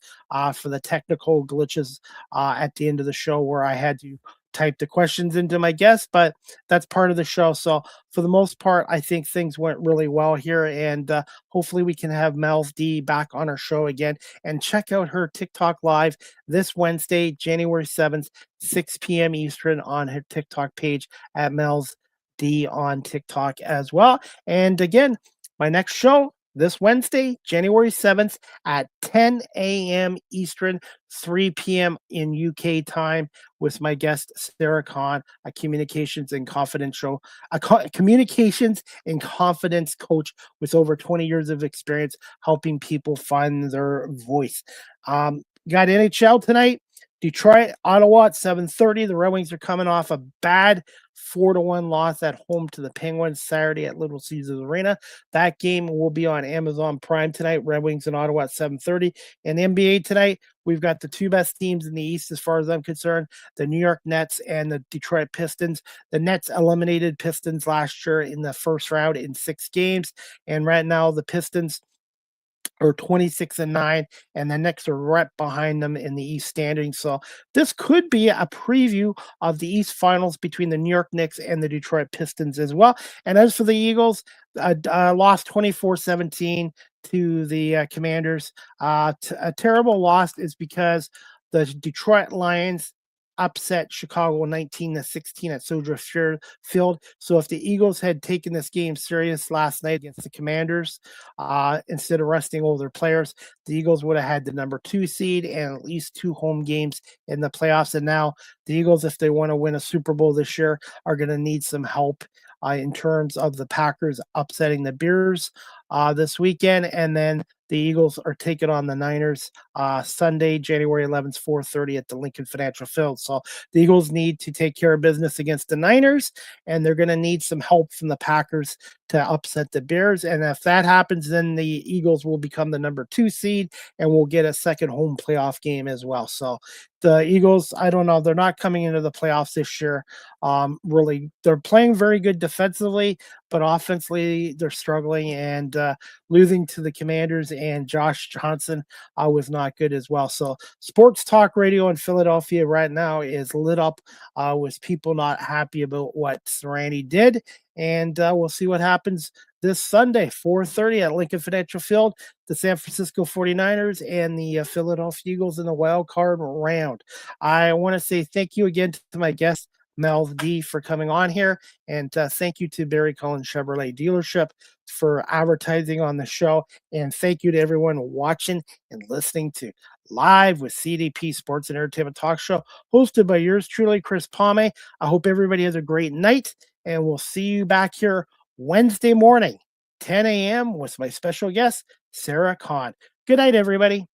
for the technical glitches at the end of the show where I had to type the questions into my guests, but that's part of the show. So for the most part, I think things went really well here, and hopefully we can have Melz Dee back on our show again. And check out her TikTok live this Wednesday, January 7th, 6 p.m. Eastern, on her TikTok page at Melz Dee on TikTok as well. And again, my next show this Wednesday, January 7th at 10 a.m. Eastern, 3 p.m. in UK time, with my guest Sarah Khan, a communications and confidence coach with over 20 years of experience helping people find their voice. Got NHL tonight. Detroit, Ottawa at 7:30. The Red Wings are coming off a bad 4-1 loss at home to the Penguins Saturday at Little Caesars Arena. That game will be on Amazon Prime tonight. Red Wings and Ottawa at 7:30. And NBA tonight, we've got the two best teams in the East as far as I'm concerned, the New York Nets and the Detroit Pistons. The Nets eliminated Pistons last year in the first round in 6 games. And right now the Pistons are 26-9, and the Knicks are right behind them in the East standings. So this could be a preview of the East Finals between the New York Knicks and the Detroit Pistons as well. And as for the Eagles, lost 24-17 to the Commanders. A terrible loss is because the Detroit Lions upset Chicago 19-16 at Soldier Field. So if the Eagles had taken this game serious last night against the Commanders, instead of resting all their players, the Eagles would have had the number 2 seed and at least 2 home games in the playoffs. And now the Eagles, if they want to win a Super Bowl this year, are going to need some help in terms of the Packers upsetting the Bears this weekend. And then the Eagles are taking on the Niners Sunday, January 11th, 4:30 at the Lincoln Financial Field. So the Eagles need to take care of business against the Niners, and they're going to need some help from the Packers to upset the Bears. And if that happens, then the Eagles will become the number 2 seed and will get a second home playoff game as well. So the Eagles, I don't know, they're not coming into the playoffs this year. Really, they're playing very good defensively, but offensively they're struggling, and losing to the Commanders and Josh Johnson was not good as well. So sports talk radio in Philadelphia right now is lit up with people not happy about what Randy did. And we'll see what happens this Sunday, 4:30 at Lincoln Financial Field, the San Francisco 49ers and the Philadelphia Eagles in the wild card round. I want to say thank you again to my guest, Melz Dee, for coming on here. And thank you to Barry Cullen Chevrolet Dealership for advertising on the show. And thank you to everyone watching and listening to Live with CDP Sports and Entertainment Talk Show, hosted by yours truly, Chris Pame. I hope everybody has a great night, and we'll see you back here Wednesday morning, 10 a.m. with my special guest, Sarah Khan. Good night, everybody.